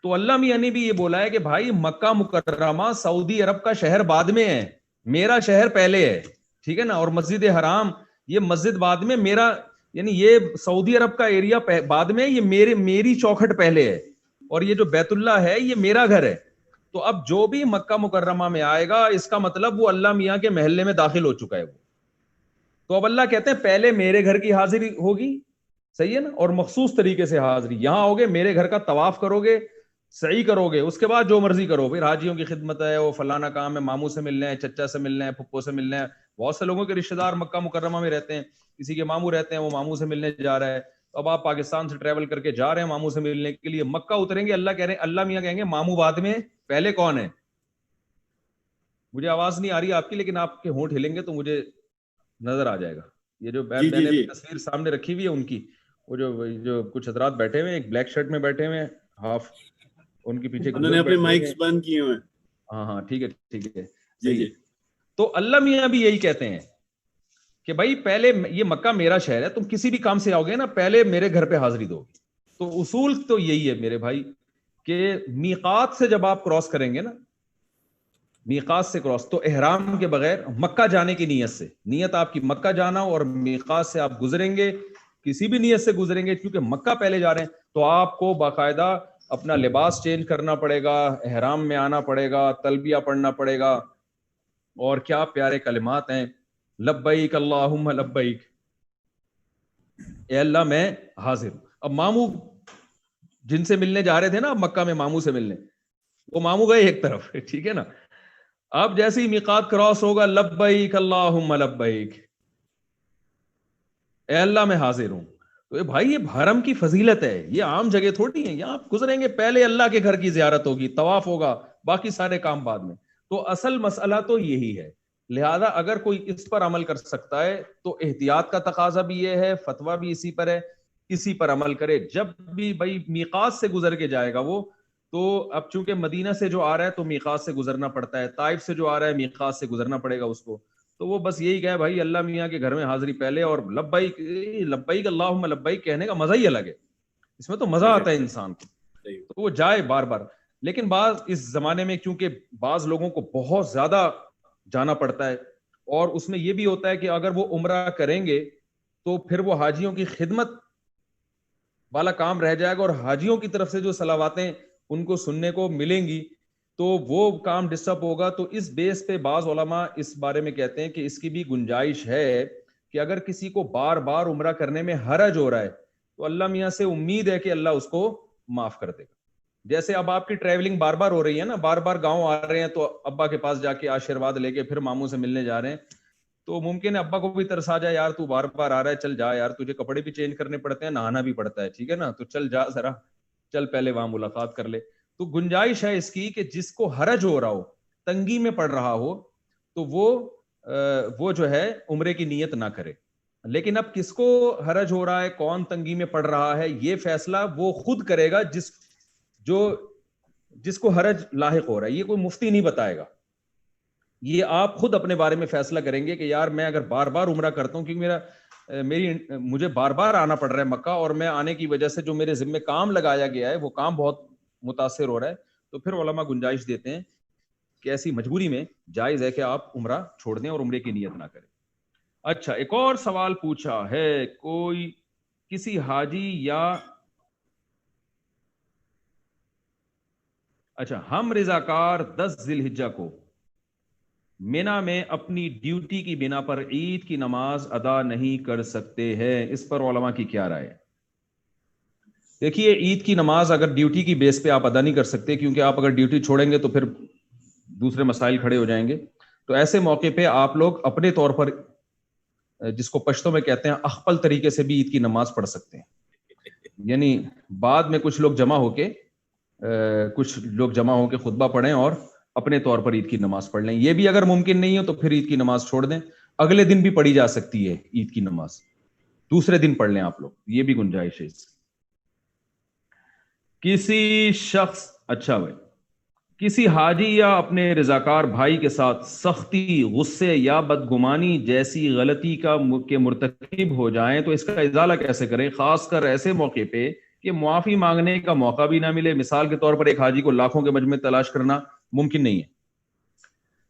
تو اللہ میاں نے بھی یہ بولا ہے کہ بھائی مکہ مکرمہ سعودی عرب کا شہر بعد میں ہے، میرا شہر پہلے ہے، ٹھیک ہے نا. اور مسجد حرام یہ مسجد بعد میں، میرا یعنی یہ سعودی عرب کا ایریا بعد میں، یہ میری چوکھٹ پہلے ہے، اور یہ جو بیت اللہ ہے یہ میرا گھر ہے. تو اب جو بھی مکہ مکرمہ میں آئے گا اس کا مطلب وہ اللہ میاں کے محلے میں داخل ہو چکا ہے. وہ تو اب اللہ کہتے ہیں پہلے میرے گھر کی حاضری ہوگی، صحیح ہے نا، اور مخصوص طریقے سے حاضری. یہاں ہوگے، میرے گھر کا طواف کرو گے، سعی کرو گے، اس کے بعد جو مرضی کرو. پھر حاجیوں کی خدمت ہے، وہ فلانا کام ہے، ماموں سے ملنا ہے، چچا سے ملنا ہے، پھپھو سے ملنا ہے. بہت سے لوگوں کے رشتہ دار مکہ مکرمہ میں رہتے ہیں، کسی کے ماموں رہتے ہیں، وہ ماموں سے ملنے جا رہا ہے. اب آپ پاکستان سے ٹریول کر کے جا رہے ہیں ماموں سے ملنے کے لیے، مکہ اتریں گے، اللہ کہہ رہے ہیں، اللہ میاں کہیں گے ماموں بعد میں، پہلے کون ہے؟ مجھے آواز نہیں آ رہی آپ کی، لیکن آپ کے ہونٹ ہلیں گے تو مجھے نظر آ جائے گا. یہ جو میں نے تصویر سامنے رکھی ہوئی ہے ان کی، وہ جو کچھ حضرات بیٹھے ہوئے ہیں ایک بلیک شرٹ میں بیٹھے ہوئے ہیں، ہاف، ان کے پیچھے انہوں نے اپنے مائکس بند کیے ہوئے. ہاں ٹھیک ہے. جی. تو اللہ میاں بھی یہی کہتے ہیں کہ بھائی پہلے یہ مکہ میرا شہر ہے، تم کسی بھی کام سے آؤ گے نا پہلے میرے گھر پہ حاضری دو. تو اصول تو یہی ہے میرے بھائی کہ میقات سے جب آپ کراس کریں گے نا، میقات سے کراس، تو احرام کے بغیر مکہ جانے کی نیت سے، نیت آپ کی مکہ جانا اور میقات سے آپ گزریں گے، کسی بھی نیت سے گزریں گے، کیونکہ مکہ پہلے جا رہے ہیں تو آپ کو باقاعدہ اپنا لباس چینج کرنا پڑے گا، احرام میں آنا پڑے گا، تلبیہ پڑھنا پڑے گا. اور کیا پیارے کلمات ہیں، لبیک اللہم لبیک، اے اللہ میں حاضر ہوں. اب ماموں جن سے ملنے جا رہے تھے نا مکہ میں، ماموں سے ملنے، وہ ماموں گئے ایک طرف، ٹھیک ہے نا. اب جیسے ہی میقات کراس ہوگا، لبیک اللہم لبیک، اے اللہ میں حاضر ہوں. تو بھائی یہ حرم کی فضیلت ہے، یہ عام جگہ تھوڑی ہے. یہاں آپ گزریں گے پہلے اللہ کے گھر کی زیارت ہوگی، طواف ہوگا، باقی سارے کام بعد میں. تو اصل مسئلہ تو یہی ہے. لہذا اگر کوئی اس پر عمل کر سکتا ہے تو احتیاط کا تقاضا بھی یہ ہے، فتویٰ بھی اسی پر ہے، اسی پر عمل کرے. جب بھی بھائی میقات سے گزر کے جائے گا وہ، تو اب چونکہ مدینہ سے جو آ رہا ہے تو میقات سے گزرنا پڑتا ہے، طائف سے جو آ رہا ہے میقات سے گزرنا پڑے گا اس کو. تو وہ بس یہی کہے بھائی اللہ میاں کے گھر میں حاضری پہلے، اور لبیک لبیک اللہم لبیک کہنے کا مزہ ہی الگ ہے، اس میں تو مزہ آتا ہے انسان کو، تو وہ جائے بار بار. لیکن بعض اس زمانے میں کیونکہ بعض لوگوں کو بہت زیادہ جانا پڑتا ہے، اور اس میں یہ بھی ہوتا ہے کہ اگر وہ عمرہ کریں گے تو پھر وہ حاجیوں کی خدمت والا کام رہ جائے گا، اور حاجیوں کی طرف سے جو صلواتیں ان کو سننے کو ملیں گی تو وہ کام ڈسٹرب ہوگا. تو اس بیس پہ بعض علماء اس بارے میں کہتے ہیں کہ اس کی بھی گنجائش ہے کہ اگر کسی کو بار بار عمرہ کرنے میں حرج ہو رہا ہے تو اللہ میاں سے امید ہے کہ اللہ اس کو معاف کر دے گا. جیسے اب آپ کی ٹریولنگ بار بار ہو رہی ہے نا، بار بار گاؤں آ رہے ہیں تو ابا کے پاس جا کے آشیرواد لے کے پھر ماموں سے ملنے جا رہے ہیں، تو ممکن ہے ابا کو بھی ترس آ جائے، یار تو بار بار آ رہا ہے، چل جا یار، تجھے کپڑے بھی چینج کرنے پڑتے ہیں، نہانا بھی پڑتا ہے، ٹھیک ہے نا، تو چل جا ذرا، چل پہلے وہاں ملاقات کر لے. تو گنجائش ہے اس کی کہ جس کو حرج ہو رہا ہو، تنگی میں پڑ رہا ہو، تو وہ جو ہے عمرے کی نیت نہ کرے. لیکن اب کس کو حرج ہو رہا ہے، کون تنگی میں پڑ رہا ہے، یہ فیصلہ وہ خود کرے گا جس کو حرج لاحق ہو رہا ہے. یہ کوئی مفتی نہیں بتائے گا، یہ آپ خود اپنے بارے میں فیصلہ کریں گے کہ یار میں اگر بار بار عمرہ کرتا ہوں، کیونکہ مجھے بار بار آنا پڑ رہا ہے مکہ، اور میں آنے کی وجہ سے جو میرے ذمہ کام لگایا گیا ہے وہ کام بہت متاثر ہو رہا ہے، تو پھر علماء گنجائش دیتے ہیں کہ ایسی مجبوری میں جائز ہے کہ آپ عمرہ چھوڑ دیں اور عمرے کی نیت نہ کریں. اچھا، ایک اور سوال پوچھا ہے کوئی، کسی حاجی یا اچھا، ہم رضاکار 10 ذی الحجہ کو مینا میں اپنی ڈیوٹی کی بنا پر عید کی نماز ادا نہیں کر سکتے ہیں، اس پر علماء کی کیا رائے ہے؟ دیکھیے، عید کی نماز اگر ڈیوٹی کی بیس پہ آپ ادا نہیں کر سکتے، کیونکہ آپ اگر ڈیوٹی چھوڑیں گے تو پھر دوسرے مسائل کھڑے ہو جائیں گے، تو ایسے موقع پہ آپ لوگ اپنے طور پر، جس کو پشتو میں کہتے ہیں اخپل طریقے سے بھی عید کی نماز پڑھ سکتے ہیں. یعنی بعد میں کچھ لوگ جمع ہو کے خطبہ پڑھیں اور اپنے طور پر عید کی نماز پڑھ لیں. یہ بھی اگر ممکن نہیں ہو تو پھر عید کی نماز چھوڑ دیں، اگلے دن بھی پڑھی جا سکتی ہے عید کی نماز. دوسرے دن پڑھ لیں آپ لوگ, یہ بھی گنجائش ہے. کسی شخص, اچھا بھائی, کسی حاجی یا اپنے رضاکار بھائی کے ساتھ سختی, غصے یا بدگمانی جیسی غلطی کے مرتکب ہو جائیں تو اس کا ازالہ کیسے کریں, خاص کر ایسے موقع پہ کہ معافی مانگنے کا موقع بھی نہ ملے. مثال کے طور پر ایک حاجی کو لاکھوں کے مجمع تلاش کرنا ممکن نہیں ہے.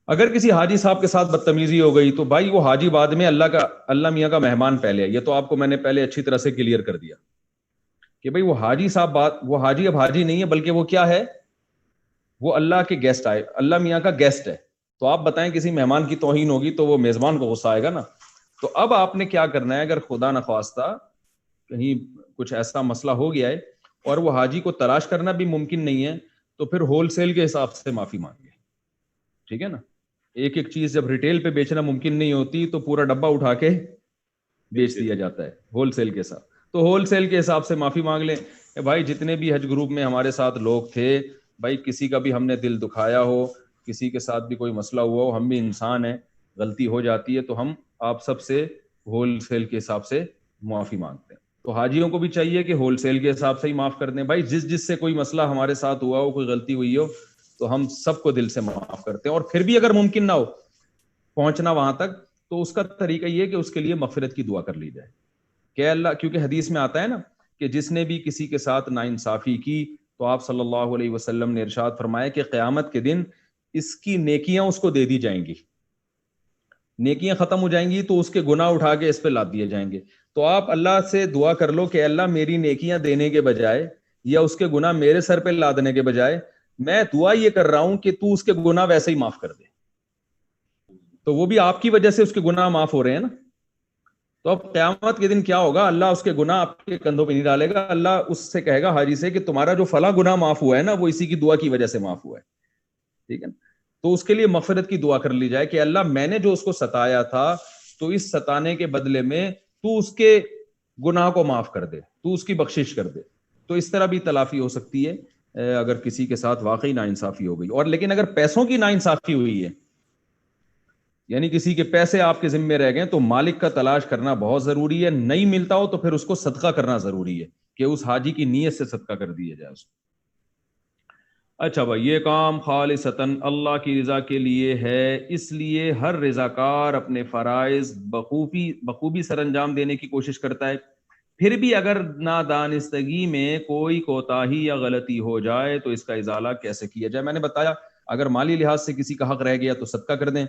اگر کسی حاجی صاحب کے ساتھ بدتمیزی ہو گئی تو بھائی وہ حاجی بعد میں اللہ میاں کا مہمان پہلے ہے. یہ تو آپ کو میں نے پہلے اچھی طرح سے کلیئر کر دیا کہ بھائی وہ حاجی صاحب وہ حاجی اب حاجی نہیں ہے, بلکہ وہ کیا ہے, وہ اللہ کے گیسٹ آئے, اللہ میاں کا گیسٹ ہے. تو آپ بتائیں کسی مہمان کی توہین ہوگی تو وہ میزبان کو غصہ آئے گا نا. تو اب آپ نے کیا کرنا ہے, اگر خدا نخواستہ کہیں کچھ ایسا مسئلہ ہو گیا ہے اور وہ حاجی کو تلاش کرنا بھی ممکن نہیں ہے, تو پھر ہول سیل کے حساب سے معافی مانگے. ٹھیک ہے نا, ایک ایک چیز جب ریٹیل پہ بیچنا ممکن نہیں ہوتی تو پورا ڈبہ اٹھا کے بیچ دیا جاتا ہے ہول سیل کے ساتھ. تو ہول سیل کے حساب سے معافی مانگ لیں. بھائی جتنے بھی حج گروپ میں ہمارے ساتھ لوگ تھے, بھائی کسی کا بھی ہم نے دل دکھایا ہو, کسی کے ساتھ بھی کوئی مسئلہ ہوا ہو, ہم بھی انسان ہیں, غلطی ہو جاتی ہے, تو ہم آپ سب سے ہول سیل کے حساب سے معافی مانگتے ہیں. تو حاجیوں کو بھی چاہیے کہ ہول سیل کے حساب سے ہی معاف کر دیں. بھائی جس سے کوئی مسئلہ ہمارے ساتھ ہوا ہو, کوئی غلطی ہوئی ہو, تو ہم سب کو دل سے معاف کرتے ہیں. اور پھر بھی اگر ممکن نہ ہو پہنچنا وہاں تک, تو اس کا طریقہ یہ کہ اس کے لیے مغفرت کی دعا کر لی جائے کہ اللہ, کیونکہ حدیث میں آتا ہے نا کہ جس نے بھی کسی کے ساتھ ناانصافی کی تو آپ صلی اللہ علیہ وسلم نے ارشاد فرمایا کہ قیامت کے دن اس کی نیکیاں اس کو دے دی جائیں گی, نیکیاں ختم ہو جائیں گی تو اس کے گناہ اٹھا کے اس پہ لاد دیے جائیں گے. تو آپ اللہ سے دعا کر لو کہ اللہ میری نیکیاں دینے کے بجائے یا اس کے گناہ میرے سر پہ لادنے کے بجائے میں دعا یہ کر رہا ہوں کہ تو اس کے گناہ ویسے ہی معاف کر دے. تو وہ بھی آپ کی وجہ سے اس کے گناہ معاف ہو رہے ہیں نا. تو اب قیامت کے دن کیا ہوگا, اللہ اس کے گناہ آپ کے کندھوں پہ نہیں ڈالے گا, اللہ اس سے کہے گا حاجی سے کہ تمہارا جو فلاں گناہ معاف ہوا ہے نا وہ اسی کی دعا کی وجہ سے معاف ہوا ہے. ٹھیک ہے نا. تو اس کے لیے مغفرت کی دعا کر لی جائے کہ اللہ میں نے جو اس کو ستایا تھا تو اس ستانے کے بدلے میں تو اس کے گناہ کو معاف کر دے, تو اس کی بخشش کر دے. تو اس طرح بھی تلافی ہو سکتی ہے اگر کسی کے ساتھ واقعی ناانصافی ہو گئی. اور لیکن اگر پیسوں کی ناانصافی ہوئی ہے, یعنی کسی کے پیسے آپ کے ذمے رہ گئے, تو مالک کا تلاش کرنا بہت ضروری ہے. نہیں ملتا ہو تو پھر اس کو صدقہ کرنا ضروری ہے کہ اس حاجی کی نیت سے صدقہ کر دیا جائے اس کو. اچھا بھائی, یہ کام خالصتاً اللہ کی رضا کے لیے ہے, اس لیے ہر رضاکار اپنے فرائض بخوبی سر انجام دینے کی کوشش کرتا ہے. پھر بھی اگر نادانستگی میں کوئی کوتاہی یا غلطی ہو جائے تو اس کا ازالہ کیسے کیا جائے. میں نے بتایا اگر مالی لحاظ سے کسی کا حق رہ گیا تو صدقہ کر دیں,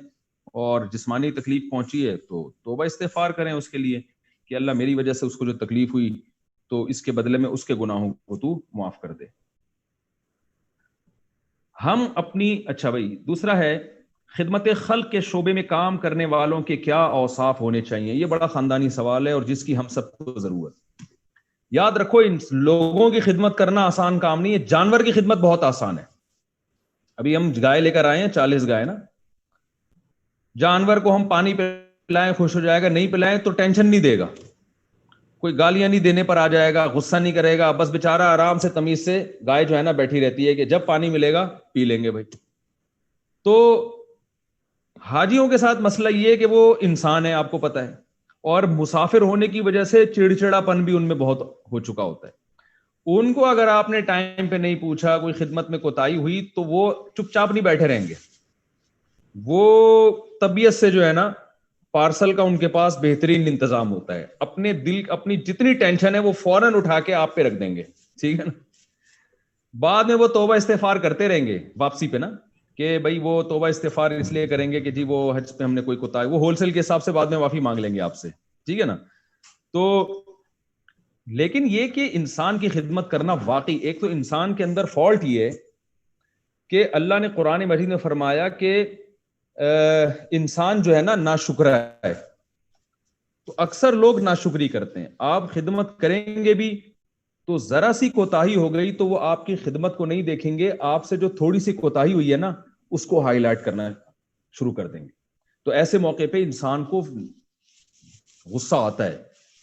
اور جسمانی تکلیف پہنچی ہے تو توبہ استغفار کریں اس کے لیے کہ اللہ میری وجہ سے اس کو جو تکلیف ہوئی تو اس کے بدلے میں اس کے گناہوں کو تو معاف کر دے. ہم اپنی, اچھا بھائی دوسرا ہے خدمت خلق کے شعبے میں کام کرنے والوں کے کیا اوصاف ہونے چاہیے. یہ بڑا خاندانی سوال ہے اور جس کی ہم سب کو ضرورت. یاد رکھو ان لوگوں کی خدمت کرنا آسان کام نہیں ہے, جانور کی خدمت بہت آسان ہے. ابھی ہم گائے لے کر آئے ہیں, 40 گائے نا, جانور کو ہم پانی پلائیں خوش ہو جائے گا, نہیں پلائیں تو ٹینشن نہیں دے گا, کوئی گالیاں نہیں دینے پر آ جائے گا, غصہ نہیں کرے گا, بس بےچارا آرام سے تمیز سے گائے جو ہے نا بیٹھی رہتی ہے کہ جب پانی ملے گا پی لیں گے بھائی. تو حاجیوں کے ساتھ مسئلہ یہ ہے کہ وہ انسان ہے, آپ کو پتہ ہے, اور مسافر ہونے کی وجہ سے چڑچڑا پن بھی ان میں بہت ہو چکا ہوتا ہے. ان کو اگر آپ نے ٹائم پہ نہیں پوچھا, کوئی خدمت میں کوتاہی ہوئی تو وہ چپ چاپ نہیں بیٹھے رہیں گے, وہ طبیعت سے جو ہے نا پارسل کا ان کے پاس بہترین انتظام ہوتا ہے. اپنے دل اپنی جتنی ٹینشن ہے وہ فوراً اٹھا کے آپ پہ رکھ دیں گے. ٹھیک ہے نا. بعد میں وہ توبہ استغفار کرتے رہیں گے واپسی پہ نا, کہ بھائی وہ توبہ استغفار اس لیے کریں گے کہ جی وہ حج پہ ہم نے کوئی کوتاہی, وہ ہول سیل کے حساب سے بعد میں معافی مانگ لیں گے آپ سے. ٹھیک ہے نا. تو لیکن یہ کہ انسان کی خدمت کرنا واقعی, ایک تو انسان کے اندر فالٹ یہ ہے کہ اللہ نے قرآن مجید میں فرمایا کہ انسان جو ہے نا ناشکر ہے. تو اکثر لوگ ناشکری کرتے ہیں. آپ خدمت کریں گے بھی تو ذرا سی کوتاہی ہو گئی تو وہ آپ کی خدمت کو نہیں دیکھیں گے, آپ سے جو تھوڑی سی کوتاہی ہوئی ہے نا اس کو ہائی لائٹ کرنا شروع کر دیں گے. تو ایسے موقع پہ انسان کو غصہ آتا ہے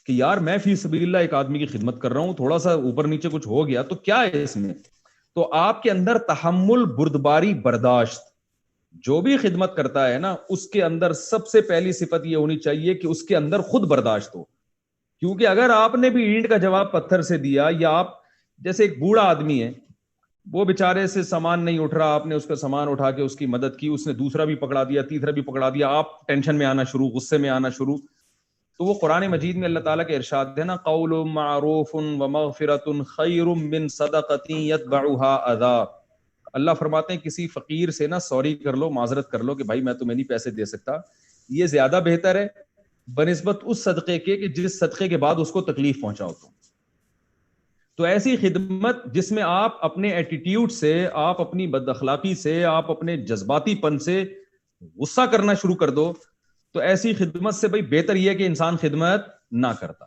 کہ یار میں فی سبیل اللہ ایک آدمی کی خدمت کر رہا ہوں, تھوڑا سا اوپر نیچے کچھ ہو گیا تو کیا ہے اس میں. تو آپ کے اندر تحمل, بردباری, برداشت, جو بھی خدمت کرتا ہے نا اس کے اندر سب سے پہلی صفت یہ ہونی چاہیے کہ اس کے اندر خود برداشت ہو کیونکہ اگر آپ نے بھی اینٹ کا جواب پتھر سے دیا، یا آپ جیسے ایک بوڑھا آدمی ہے، وہ بیچارے سے سامان نہیں اٹھ رہا، آپ نے اس کا سامان اٹھا کے اس کی مدد کی، اس نے دوسرا بھی پکڑا دیا، تیسرا بھی پکڑا دیا، آپ ٹینشن میں آنا شروع، غصے میں آنا شروع. تو وہ قرآن مجید میں اللہ تعالیٰ کے ارشاد ہے نا، قول معروف ومغفرۃ خیر من صدقۃ یتبعها اذی. اللہ فرماتے ہیں کسی فقیر سے نا سوری کر لو، معذرت کر لو کہ بھائی میں تمہیں نہیں پیسے دے سکتا، یہ زیادہ بہتر ہے بنسبت اس صدقے کے کہ جس صدقے کے بعد اس کو تکلیف پہنچاؤ. تو ایسی خدمت جس میں آپ اپنے ایٹیٹیوڈ سے، آپ اپنی بد اخلاقی سے، آپ اپنے جذباتی پن سے غصہ کرنا شروع کر دو، تو ایسی خدمت سے بھائی بہتر یہ ہے کہ انسان خدمت نہ کرتا.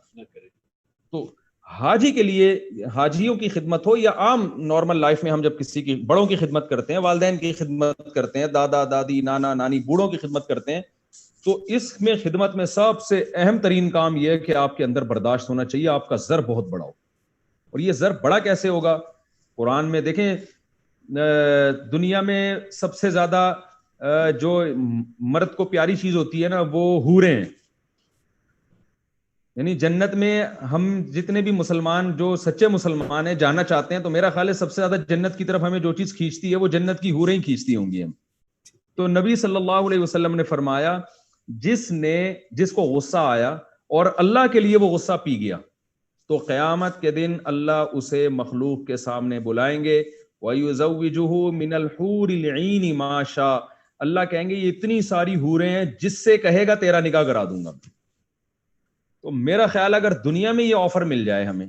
تو حاجی کے لیے، حاجیوں کی خدمت ہو یا عام نارمل لائف میں ہم جب کسی کی بڑوں کی خدمت کرتے ہیں، والدین کی خدمت کرتے ہیں، دادا دادی نانا نانی بوڑھوں کی خدمت کرتے ہیں، تو اس میں خدمت میں سب سے اہم ترین کام یہ ہے کہ آپ کے اندر برداشت ہونا چاہیے، آپ کا زر بہت بڑا ہو. اور یہ زر بڑا کیسے ہوگا؟ قرآن میں دیکھیں، دنیا میں سب سے زیادہ جو مرد کو پیاری چیز ہوتی ہے نا، وہ حوریں ہیں. یعنی جنت میں ہم جتنے بھی مسلمان جو سچے مسلمان ہیں جانا چاہتے ہیں، تو میرا خیال ہے سب سے زیادہ جنت کی طرف ہمیں جو چیز کھینچتی ہے وہ جنت کی حوریں ہی کھینچتی ہوں گی ہم. تو نبی صلی اللہ علیہ وسلم نے فرمایا جس کو غصہ آیا اور اللہ کے لیے وہ غصہ پی گیا، تو قیامت کے دن اللہ اسے مخلوق کے سامنے بلائیں گے، وَيُزَوِّجُهُ مِنَ الْحُورِ الْعِينِ مَا شَاءَ. اللہ کہیں گے یہ اتنی ساری حوریں ہیں جس سے کہے گا تیرا نکاح کرا دوں گا. تو میرا خیال اگر دنیا میں یہ آفر مل جائے ہمیں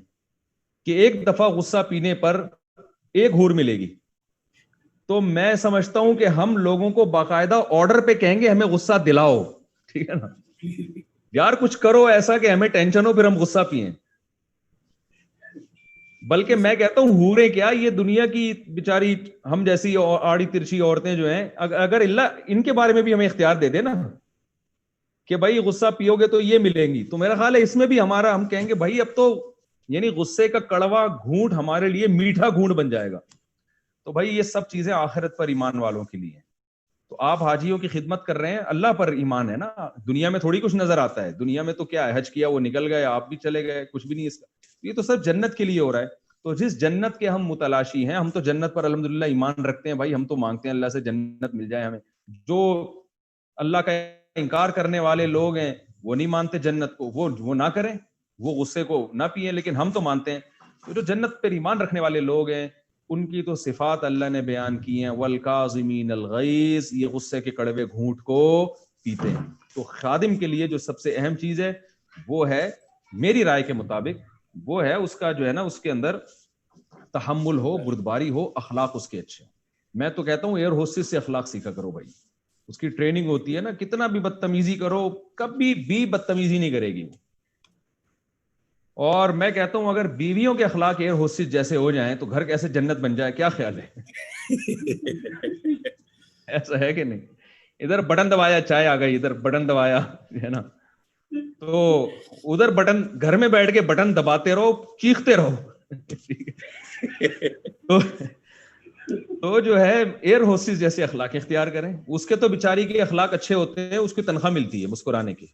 کہ ایک دفعہ غصہ پینے پر ایک حور ملے گی، تو میں سمجھتا ہوں کہ ہم لوگوں کو باقاعدہ آرڈر پہ کہیں گے ہمیں غصہ دلاؤ. ٹھیک ہے نا یار، کچھ کرو ایسا کہ ہمیں ٹینشن ہو پھر ہم غصہ پئیں. بلکہ میں کہتا ہوں حوریں کیا، یہ دنیا کی بیچاری ہم جیسی آڑی ترچھی عورتیں جو ہیں، اگر اللہ ان کے بارے میں بھی ہمیں اختیار دے دے نا کہ بھائی غصہ پیو گے تو یہ ملیں گی، تو میرا خیال ہے اس میں بھی ہم کہیں گے بھائی اب تو یعنی غصے کا کڑوا گھونٹ ہمارے لیے میٹھا گھونٹ بن جائے گا. تو بھائی یہ سب چیزیں آخرت پر ایمان والوں کے لیے ہیں. تو آپ حاجیوں کی خدمت کر رہے ہیں، اللہ پر ایمان ہے نا، دنیا میں تھوڑی کچھ نظر آتا ہے. دنیا میں تو کیا ہے، حج کیا وہ نکل گئے، آپ بھی چلے گئے، کچھ بھی نہیں اس کا. یہ تو سب جنت کے لیے ہو رہا ہے. تو جس جنت کے ہم متلاشی ہیں، ہم تو جنت پر الحمدللہ ایمان رکھتے ہیں بھائی، ہم تو مانگتے ہیں اللہ سے جنت مل جائے ہمیں. جو اللہ کا انکار کرنے والے لوگ ہیں وہ نہیں مانتے جنت کو، وہ نہ کریں، وہ غصے کو نہ پئیں، لیکن ہم تو مانتے ہیں. تو جو جنت پر ایمان رکھنے والے لوگ ہیں ان کی تو صفات اللہ نے بیان کی ہیں، والکاظمین الغیظ، یہ غصے کے کڑوے گھونٹ کو پیتے ہیں. تو خادم کے لیے جو سب سے اہم چیز ہے وہ ہے، میری رائے کے مطابق، وہ ہے اس کا جو ہے نا اس کے اندر تحمل ہو، بردباری ہو، اخلاق اس کے اچھے. میں تو کہتا ہوں ایئر ہوسٹس سے اخلاق سیکھا کرو بھائی، اس کی ٹریننگ ہوتی ہے نا، کتنا بھی بدتمیزی کرو کبھی بھی بدتمیزی نہیں کرے گی وہ. اور میں کہتا ہوں اگر بیویوں کے اخلاق ایئر ہوسٹس جیسے ہو جائیں تو گھر کیسے جنت بن جائے، کیا خیال ہے؟ ایسا ہے کہ نہیں؟ ادھر بٹن دبایا چائے آ گئی، ادھر بٹن دبایا ہے نا، تو ادھر بٹن، گھر میں بیٹھ کے بٹن دباتے رہو، چیختے رہو. تو جو ہے ایئر ہوسٹس جیسے اخلاق اختیار کریں. اس کے تو بیچاری کے اخلاق اچھے ہوتے ہیں، اس کی تنخواہ ملتی ہے مسکرانے کی.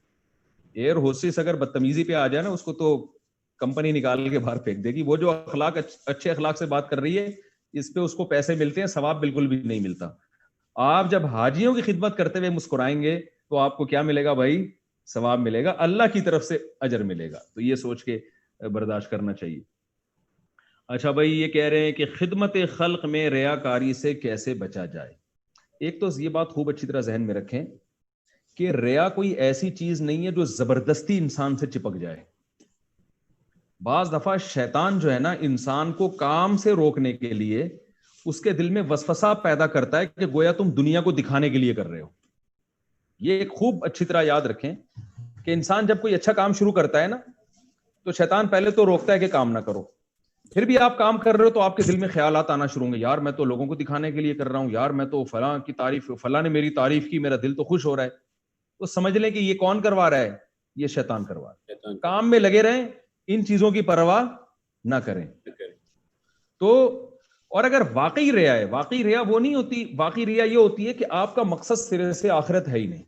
ایئر ہوسٹس اگر بدتمیزی پہ آ جائے نا، اس کو تو کمپنی نکال کے باہر پھینک دے گی. وہ جو اخلاق اچھے اخلاق سے بات کر رہی ہے، اس پہ اس کو پیسے ملتے ہیں، ثواب بالکل بھی نہیں ملتا. آپ جب حاجیوں کی خدمت کرتے ہوئے مسکرائیں گے تو آپ کو کیا ملے گا بھائی؟ ثواب ملے گا، اللہ کی طرف سے اجر ملے گا. تو یہ سوچ کے برداشت کرنا چاہیے. اچھا بھائی، یہ کہہ رہے ہیں کہ خدمت خلق میں ریاکاری سے کیسے بچا جائے. ایک تو یہ بات خوب اچھی طرح ذہن میں رکھیں کہ ریا کوئی ایسی چیز نہیں ہے جو زبردستی انسان سے چپک جائے. بعض دفعہ شیطان جو ہے نا انسان کو کام سے روکنے کے لیے اس کے دل میں وسوسہ پیدا کرتا ہے کہ گویا تم دنیا کو دکھانے کے لیے کر رہے ہو. یہ ایک خوب اچھی طرح یاد رکھیں کہ انسان جب کوئی اچھا کام شروع کرتا ہے نا تو شیطان پہلے تو روکتا ہے کہ کام نہ کرو. پھر بھی آپ کام کر رہے ہو تو آپ کے دل میں خیالات آنا شروع ہوں گے، یار میں تو لوگوں کو دکھانے کے لیے کر رہا ہوں، یار میں تو فلاں کی تعریف، فلاں نے میری تعریف کی، میرا دل تو خوش ہو رہا ہے. تو سمجھ لیں کہ یہ کون کروا رہا ہے؟ یہ شیطان کروا رہا ہے. کام میں لگے رہیں، ان چیزوں کی پرواہ نہ کریں. تو اور اگر واقعی ریا ہے، واقعی ریا وہ نہیں ہوتی، واقعی ریا یہ ہوتی ہے کہ آپ کا مقصد سرے سے آخرت ہے ہی نہیں.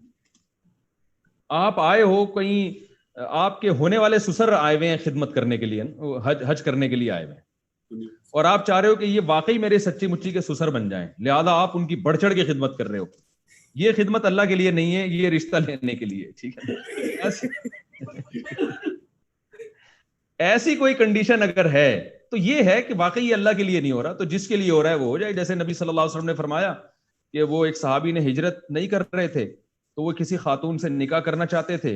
آپ آئے ہو کہیں آپ کے ہونے والے سسر آئے ہوئے ہیں خدمت کرنے کے لیے، حج کرنے کے لیے آئے ہوئے ہیں، اور آپ چاہ رہے ہو کہ یہ واقعی میرے سچی مچی کے سسر بن جائیں، لہذا آپ ان کی بڑھ چڑھ کے خدمت کر رہے ہو. یہ خدمت اللہ کے لیے نہیں ہے، یہ رشتہ لینے کے لیے. ٹھیک ہے، ایسی کوئی کنڈیشن اگر ہے تو یہ ہے کہ واقعی یہ اللہ کے لیے نہیں ہو رہا، تو جس کے لیے ہو رہا ہے وہ ہو جائے. جیسے نبی صلی اللہ علیہ وسلم نے فرمایا کہ وہ ایک صحابی نے ہجرت نہیں کر رہے تھے تو وہ کسی خاتون سے نکاح کرنا چاہتے تھے،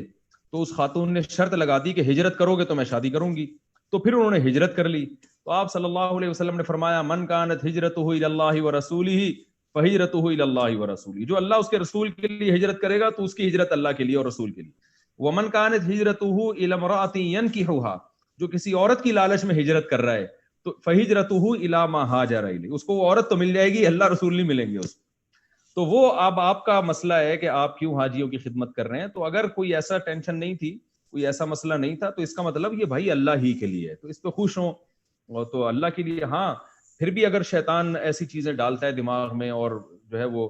تو اس خاتون نے شرط لگا دی کہ ہجرت کرو گے تو میں شادی کروں گی، تو پھر انہوں نے ہجرت کر لی. تو آپ صلی اللہ علیہ وسلم نے فرمایا من کانت ہجرتہ الی اللہ ورسولہ فہجرتہ الی اللہ ورسولہ، جو اللہ اس کے رسول کے لیے ہجرت کرے گا تو اس کی ہجرت اللہ کے لیے اور رسول کے لیے. ومن کانت ہجرتہ الی امرأۃ ینکحھها، جو کسی عورت کی لالچ میں ہجرت کر رہا ہے تو فہجرتہ الی ما ہاجر الیہ، اس کو وہ عورت تو مل جائے گی، اللہ رسول نہیں ملیں گے اس کو. تو وہ اب آپ کا مسئلہ ہے کہ آپ کیوں حاجیوں کی خدمت کر رہے ہیں. تو اگر کوئی ایسا ٹینشن نہیں تھی، کوئی ایسا مسئلہ نہیں تھا، تو اس کا مطلب یہ بھائی اللہ ہی کے لیے ہے، تو اس پہ خوش ہوں اور تو اللہ کے لیے. ہاں پھر بھی اگر شیطان ایسی چیزیں ڈالتا ہے دماغ میں اور جو ہے وہ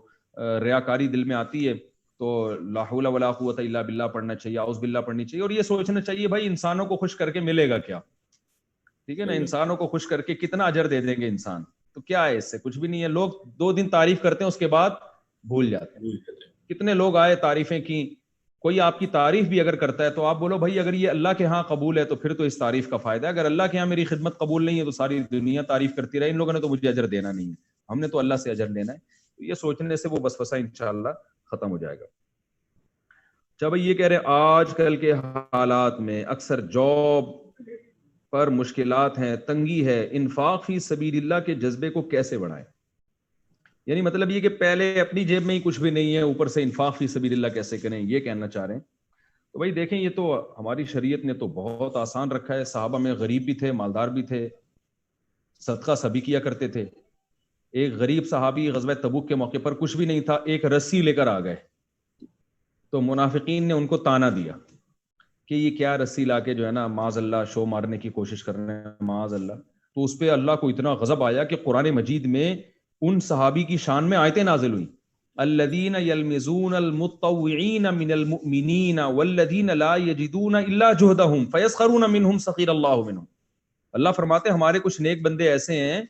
ریاکاری دل میں آتی ہے تو لا حول ولا قوت الا باللہ پڑھنا چاہیے، اعوذ باللہ پڑھنی چاہیے، اور یہ سوچنا چاہیے بھائی انسانوں کو خوش کر کے ملے گا کیا. ٹھیک ہے نا، انسانوں کو خوش کر کے کتنا اجر دے دیں گے انسان، تو کیا ہے اس سے، کچھ بھی نہیں ہے. لوگ 2 دن تعریف کرتے ہیں اس کے بعد بھول جاتے ہیں. کتنے لوگ آئے تعریفیں کی، کوئی آپ کی تعریف بھی اگر کرتا ہے تو آپ بولو بھائی اگر یہ اللہ کے ہاں قبول ہے تو پھر تو اس تعریف کا فائدہ ہے، اگر اللہ کے ہاں میری خدمت قبول نہیں ہے تو ساری دنیا تعریف کرتی رہے، ان لوگوں نے تو مجھے اجر دینا نہیں ہے، ہم نے تو اللہ سے اجر لینا ہے. تو یہ سوچنے سے وہ وسوسہ انشاءاللہ ختم ہو جائے گا. جب یہ کہہ رہے آج کل کے حالات میں اکثر جاب پر مشکلات ہیں، تنگی ہے، انفاق فی سبیل اللہ کے جذبے کو کیسے بڑھائیں؟ یعنی مطلب یہ کہ پہلے اپنی جیب میں ہی کچھ بھی نہیں ہے، اوپر سے انفاق فی سبیل اللہ کیسے کریں، یہ کہنا چاہ رہے ہیں. تو بھائی دیکھیں یہ تو ہماری شریعت نے تو بہت آسان رکھا ہے. صحابہ میں غریب بھی تھے، مالدار بھی تھے، صدقہ سبھی کیا کرتے تھے. ایک غریب صحابی غزوہ تبوک کے موقع پر کچھ بھی نہیں تھا، ایک رسی لے کر آ گئے، تو منافقین نے ان کو تانا دیا کہ یہ کیا رسی لا کے جو ہے نا معاذ اللہ شو مارنے کی کوشش کر رہے ہیں معاذ اللہ. تو اس پہ اللہ کو اتنا غضب آیا کہ قرآن مجید میں ان صحابی کی شان میں آیتیں نازل ہوئی، الذین یلمزون المتطوعین من المؤمنین والذین لا یجدون الا جہدہم فیسخرون منہم سخر اللہ منہم. اللہ فرماتے ہیں ہمارے کچھ نیک بندے ایسے ہیں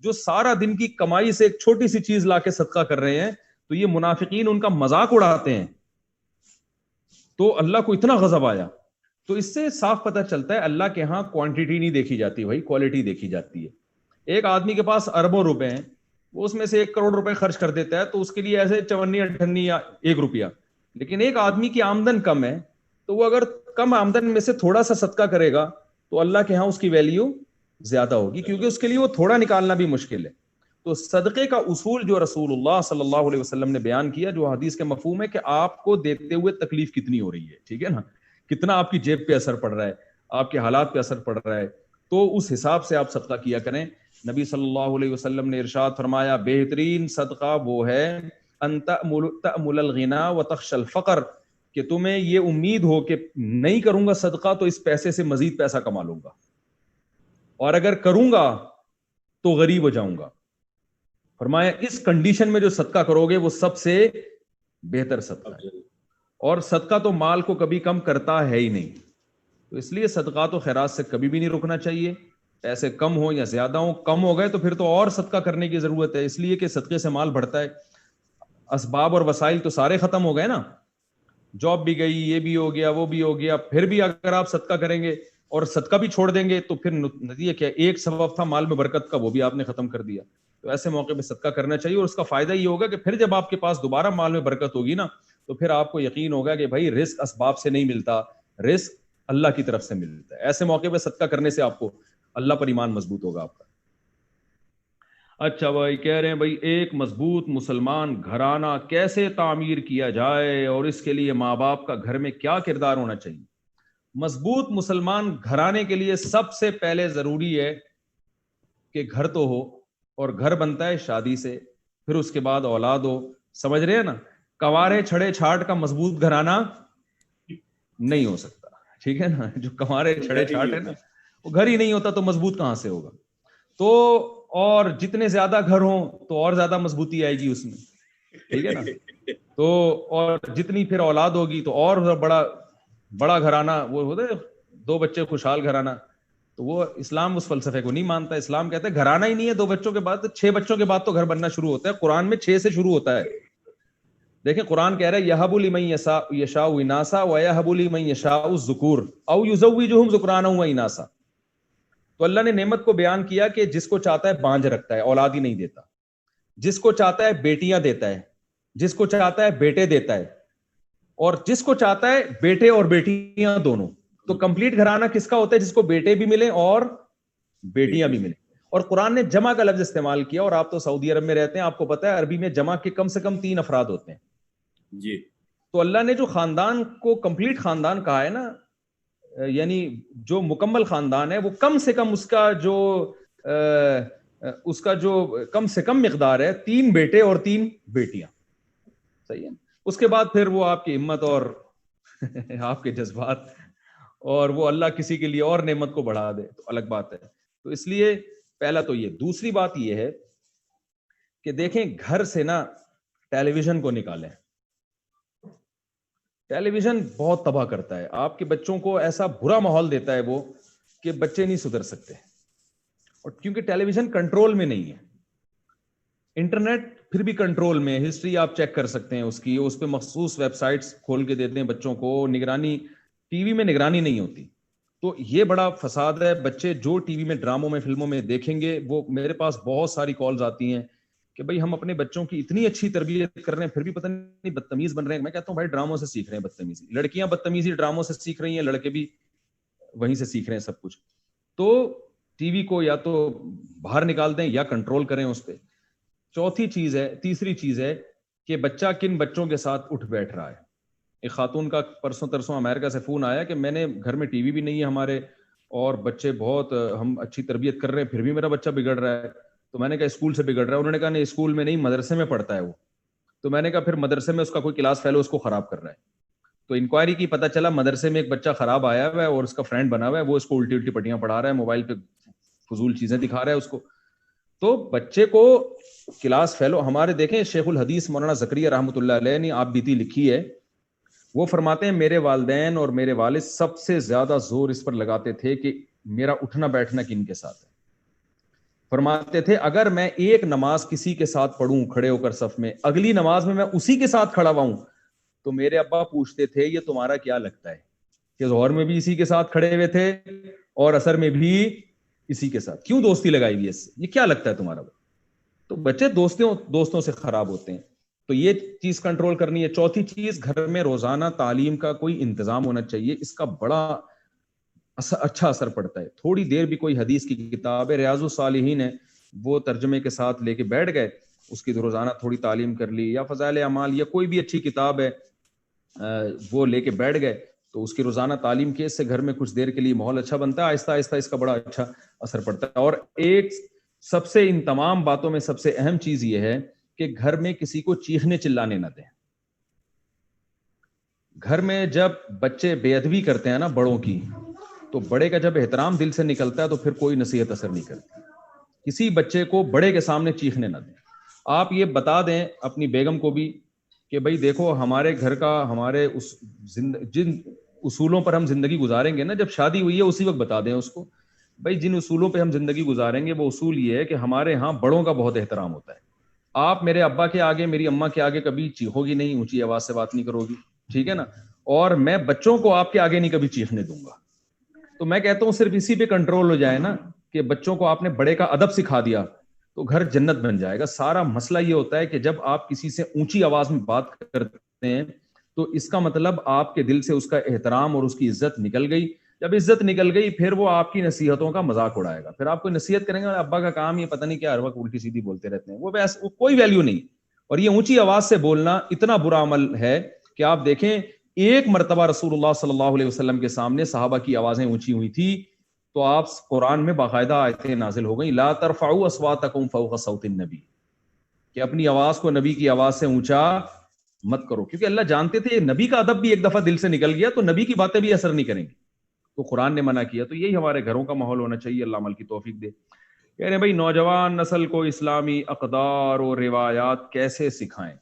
جو سارا دن کی کمائی سے ایک چھوٹی سی چیز لا کے صدقہ کر رہے ہیں، تو یہ منافقین ان کا مذاق اڑاتے ہیں. تو اللہ کو اتنا غضب آیا. تو اس سے صاف پتہ چلتا ہے اللہ کے ہاں کوانٹٹی نہیں دیکھی جاتی بھائی، کوالٹی دیکھی جاتی ہے. ایک آدمی کے پاس اربوں روپے ہیں، وہ اس میں سے 1 کروڑ روپے خرچ کر دیتا ہے تو اس کے لیے ایسے 54 58 یا 1 روپیہ. لیکن ایک آدمی کی آمدن کم ہے تو وہ اگر کم آمدن میں سے تھوڑا سا صدقہ کرے گا تو اللہ کے ہاں اس کی ویلیو زیادہ ہوگی، کیونکہ اس کے لیے وہ تھوڑا نکالنا بھی مشکل ہے. تو صدقے کا اصول جو رسول اللہ صلی اللہ علیہ وسلم نے بیان کیا، جو حدیث کے مفہوم ہے کہ آپ کو دیتے ہوئے تکلیف کتنی ہو رہی ہے، ٹھیک ہے نا، کتنا آپ کی جیب پہ اثر پڑ رہا ہے، آپ کے حالات پہ اثر پڑ رہا ہے، تو اس حساب سے آپ صدقہ کیا کریں. نبی صلی اللہ علیہ وسلم نے ارشاد فرمایا بہترین صدقہ وہ ہے ان تأمل الغنا وتخشى الفقر، کہ تمہیں یہ امید ہو کہ نہیں کروں گا صدقہ تو اس پیسے سے مزید پیسہ کما لوں گا، اور اگر کروں گا تو غریب ہو جاؤں گا. فرمایا اس کنڈیشن میں جو صدقہ کرو گے وہ سب سے بہتر صدقہ ہے. اور صدقہ تو مال کو کبھی کم کرتا ہے ہی نہیں، تو اس لیے صدقات و خیرات سے کبھی بھی نہیں رکنا چاہیے. پیسے کم ہو یا زیادہ ہو، کم ہو گئے تو پھر تو اور صدقہ کرنے کی ضرورت ہے، اس لیے کہ صدقے سے مال بڑھتا ہے. اسباب اور وسائل تو سارے ختم ہو گئے نا، جاب بھی گئی، یہ بھی ہو گیا، وہ بھی ہو گیا، پھر بھی اگر آپ صدقہ کریں گے اور صدقہ بھی چھوڑ دیں گے تو پھر نتیجہ کیا، ایک سبب تھا مال میں برکت کا وہ بھی آپ نے ختم کر دیا. تو ایسے موقع پہ صدقہ کرنا چاہیے، اور اس کا فائدہ یہ ہوگا کہ پھر جب آپ کے پاس دوبارہ مال میں برکت ہوگی نا تو پھر آپ کو یقین ہوگا کہ بھائی رزق اسباب سے نہیں ملتا، رزق اللہ کی طرف سے ملتا ہے. ایسے موقع پہ صدقہ کرنے سے آپ کو اللہ پر ایمان مضبوط ہوگا آپ کا. اچھا بھائی کہہ رہے ہیں بھائی ایک مضبوط مسلمان گھرانہ کیسے تعمیر کیا جائے اور اس کے لیے ماں باپ کا گھر میں کیا کردار ہونا چاہیے؟ مضبوط مسلمان گھرانے کے لیے سب سے پہلے ضروری ہے کہ گھر تو ہو، اور گھر بنتا ہے شادی سے، پھر اس کے بعد اولاد ہو. سمجھ رہے ہیں نا، کنوارے چھڑے چھاٹ کا مضبوط گھرانہ نہیں ہو سکتا، ٹھیک ہے نا، جو کنوارے چھڑے چھاٹ ہے نا وہ گھر ہی نہیں ہوتا تو مضبوط کہاں سے ہوگا. تو اور جتنے زیادہ گھر ہوں تو اور زیادہ مضبوطی آئے گی اس میں، ٹھیک ہے نا. تو اور جتنی پھر اولاد ہوگی تو اور بڑا بڑا گھرانہ وہ ہوتا ہے 2 بچے خوشحال گھرانہ, تو وہ اسلام اس فلسفے کو نہیں مانتا. اسلام کہتا ہے گھرانہ ہی نہیں ہے 2 بچوں کے بعد, 6 بچوں کے بعد تو گھر بننا شروع ہوتا ہے. قرآن میں 6 سے شروع ہوتا ہے. دیکھیں قرآن کہہ رہا ہے یہب لمن یشاء اناسا ویہب لمن یشاء الذکور او یزوجہم ذکرانا و اناسا. تو اللہ نے نعمت کو بیان کیا کہ جس کو چاہتا ہے بانجھ رکھتا ہے, اولاد ہی نہیں دیتا. جس کو چاہتا ہے بیٹیاں دیتا ہے, جس کو چاہتا ہے بیٹے دیتا ہے, اور جس کو چاہتا ہے بیٹے اور بیٹیاں دونوں. تو کمپلیٹ گھرانہ کس کا ہوتا ہے؟ جس کو بیٹے بھی ملیں اور بیٹیاں بھی ملیں. اور قرآن نے جمع کا لفظ استعمال کیا, اور آپ تو سعودی عرب میں رہتے ہیں, آپ کو پتا ہے عربی میں جمع کے کم سے کم 3 افراد ہوتے ہیں. جی. تو اللہ نے جو خاندان کو کمپلیٹ خاندان کہا ہے نا, یعنی جو مکمل خاندان ہے وہ کم سے کم اس کا جو کم سے کم مقدار ہے 3 بیٹے اور 3 بیٹیاں. صحیح ہے. اس کے بعد پھر وہ آپ کی ہمت اور آپ کے جذبات, اور وہ اللہ کسی کے لیے اور نعمت کو بڑھا دے تو الگ بات ہے. تو اس لیے پہلا تو یہ. دوسری بات یہ ہے کہ دیکھیں گھر سے نا ٹیلی ویژن کو نکالیں. ٹیلی ویژن بہت تباہ کرتا ہے. آپ کے بچوں کو ایسا برا ماحول دیتا ہے وہ کہ بچے نہیں سدھر سکتے. اور کیونکہ ٹیلی ویژن کنٹرول میں نہیں ہے, انٹرنیٹ پھر بھی کنٹرول میں. ہسٹری آپ چیک کر سکتے ہیں اس کی, اس پہ مخصوص ویب سائٹس کھول کے دیتے ہیں بچوں کو. نگرانی ٹی وی میں نگرانی نہیں ہوتی. تو یہ بڑا فساد ہے. بچے جو ٹی وی میں ڈراموں میں فلموں میں دیکھیں گے, وہ میرے پاس بہت ساری کالز آتی ہیں کہ بھائی ہم اپنے بچوں کی اتنی اچھی تربیت کر رہے ہیں پھر بھی پتہ نہیں بدتمیز بن رہے ہیں. میں کہتا ہوں بھائی ڈراموں سے سیکھ رہے ہیں بدتمیزی. لڑکیاں بدتمیزی ڈراموں سے سیکھ رہی ہیں, لڑکے بھی وہیں سے سیکھ رہے ہیں سب کچھ. تو ٹی وی کو یا تو باہر نکال دیں یا کنٹرول کریں اس پہ. تیسری چیز ہے کہ بچہ کن بچوں کے ساتھ اٹھ بیٹھ رہا ہے. ایک خاتون کا پرسوں ترسوں امریکہ سے فون آیا کہ میں نے گھر میں ٹی وی بھی نہیں ہے ہمارے, اور بچے بہت ہم اچھی تربیت کر رہے ہیں پھر بھی میرا بچہ بگڑ رہا ہے. تو میں نے کہا اسکول سے بگڑ رہا ہے. انہوں نے کہا نہیں اسکول میں نہیں, مدرسے میں پڑھتا ہے وہ. تو میں نے کہا پھر مدرسے میں اس کا کوئی کلاس فیلو اس کو خراب کر رہا ہے. تو انکوائری کی, پتہ چلا مدرسے میں ایک بچہ خراب آیا ہوا ہے اور اس کا فرینڈ بنا ہوا ہے, وہ اس کو الٹی پٹیاں پڑھا رہا ہے, موبائل پہ فضول چیزیں دکھا رہا ہے اس کو. تو بچے کو کلاس فیلو, ہمارے دیکھیں شیخ الحدیث مولانا زکریا رحمۃ اللہ علیہ نے آپ بیتی لکھی ہے, وہ فرماتے ہیں میرے والدین اور میرے والد سب سے زیادہ زور اس پر لگاتے تھے کہ میرا اٹھنا بیٹھنا کن کے ساتھ ہے. فرماتے تھے اگر میں ایک نماز کسی کے ساتھ پڑھوں کھڑے ہو کر صف میں, اگلی نماز میں اسی کے ساتھ کھڑا ہوں, تو میرے ابا پوچھتے تھے یہ تمہارا کیا لگتا ہے کہ ظہر میں بھی اسی کے ساتھ کھڑے ہوئے تھے اور عصر میں بھی اسی کے ساتھ, کیوں دوستی لگائی ہوئی ہے اس سے, یہ کیا لگتا ہے تمہارا. تو بچے دوستوں سے خراب ہوتے ہیں. تو یہ چیز کنٹرول کرنی ہے. چوتھی چیز, گھر میں روزانہ تعلیم کا کوئی انتظام ہونا چاہیے. اس کا بڑا اچھا اثر پڑتا ہے. تھوڑی دیر بھی کوئی حدیث کی کتاب ہے, ریاض الصالحین ہے, وہ ترجمے کے ساتھ لے کے بیٹھ گئے, اس کی روزانہ تھوڑی تعلیم کر لی, یا فضائل اعمال یا کوئی بھی اچھی کتاب ہے وہ لے کے بیٹھ گئے, تو اس کی روزانہ تعلیم کے, اس سے گھر میں کچھ دیر کے لیے ماحول اچھا بنتا ہے. آہستہ آہستہ اس کا بڑا اچھا اثر پڑتا ہے. اور ایک سب سے ان تمام باتوں میں سب سے اہم چیز یہ ہے کہ گھر میں کسی کو چیخنے چلانے نہ دیں. گھر میں جب بچے بے ادبی کرتے ہیں نا بڑوں کی, تو بڑے کا جب احترام دل سے نکلتا ہے تو پھر کوئی نصیحت اثر نہیں کرتی. کسی بچے کو بڑے کے سامنے چیخنے نہ دیں. آپ یہ بتا دیں اپنی بیگم کو بھی کہ بھائی دیکھو ہمارے گھر کا, ہمارے جن اصولوں پر ہم زندگی گزاریں گے نا, جب شادی ہوئی ہے اسی وقت بتا دیں اس کو بھائی جن اصولوں پہ ہم زندگی گزاریں گے وہ اصول یہ ہے کہ ہمارے ہاں بڑوں کا بہت احترام ہوتا ہے. آپ میرے ابا کے آگے, میری اماں کے آگے کبھی چیخو گی نہیں, اونچی آواز سے بات نہیں کرو گی, ٹھیک ہے نا, اور میں بچوں کو آپ کے آگے نہیں کبھی چیخنے دوں گا. تو میں کہتا ہوں صرف اسی پہ کنٹرول ہو جائے نا کہ بچوں کو آپ نے بڑے کا ادب سکھا دیا تو گھر جنت بن جائے گا. سارا مسئلہ یہ ہوتا ہے کہ جب آپ کسی سے اونچی آواز میں بات کرتے ہیں تو اس کا مطلب آپ کے دل سے اس کا احترام اور اس کی عزت نکل گئی. جب عزت نکل گئی پھر وہ آپ کی نصیحتوں کا مذاق اڑائے گا. پھر آپ کو نصیحت کریں گے ابا کا کام یہ پتہ نہیں کیا ہر وقت الٹی سیدھی بولتے رہتے ہیں, وہ کوئی ویلیو نہیں. اور یہ اونچی آواز سے بولنا اتنا برا عمل ہے کہ آپ دیکھیں ایک مرتبہ رسول اللہ صلی اللہ علیہ وسلم کے سامنے صحابہ کی آوازیں اونچی ہوئی تھی تو آپ قرآن میں باقاعدہ آیتیں نازل ہو گئیں, لا ترفعوا اصواتکم فوق صوت النبی, کہ اپنی آواز کو نبی کی آواز سے اونچا مت کرو, کیونکہ اللہ جانتے تھے نبی کا ادب بھی ایک دفعہ دل سے نکل گیا تو نبی کی باتیں بھی اثر نہیں کریں گی, تو قرآن نے منع کیا. تو یہی ہمارے گھروں کا ماحول ہونا چاہیے. اللہ عمل کی توفیق دے. کہہ رہے ہیں بھائی نوجوان نسل کو اسلامی اقدار اور روایات کیسے سکھائیں.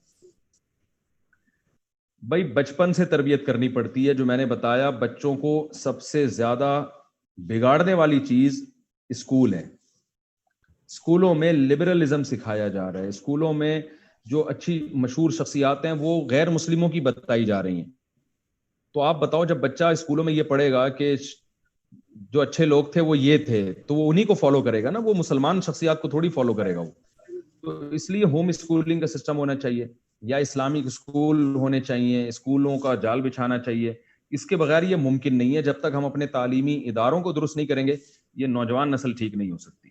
بھائی بچپن سے تربیت کرنی پڑتی ہے. جو میں نے بتایا, بچوں کو سب سے زیادہ بگاڑنے والی چیز اسکول ہے. اسکولوں میں لبرلزم سکھایا جا رہا ہے. اسکولوں میں جو اچھی مشہور شخصیات ہیں وہ غیر مسلموں کی بتائی جا رہی ہیں. تو آپ بتاؤ, جب بچہ اسکولوں میں یہ پڑھے گا کہ جو اچھے لوگ تھے وہ یہ تھے, تو وہ انہی کو فالو کرے گا نا, وہ مسلمان شخصیات کو تھوڑی فالو کرے گا وہ. تو اس لیے ہوم اسکولنگ کا سسٹم ہونا چاہیے, یا اسلامک اسکول ہونے چاہیے, اسکولوں کا جال بچھانا چاہیے. اس کے بغیر یہ ممکن نہیں ہے. جب تک ہم اپنے تعلیمی اداروں کو درست نہیں کریں گے, یہ نوجوان نسل ٹھیک نہیں ہو سکتی.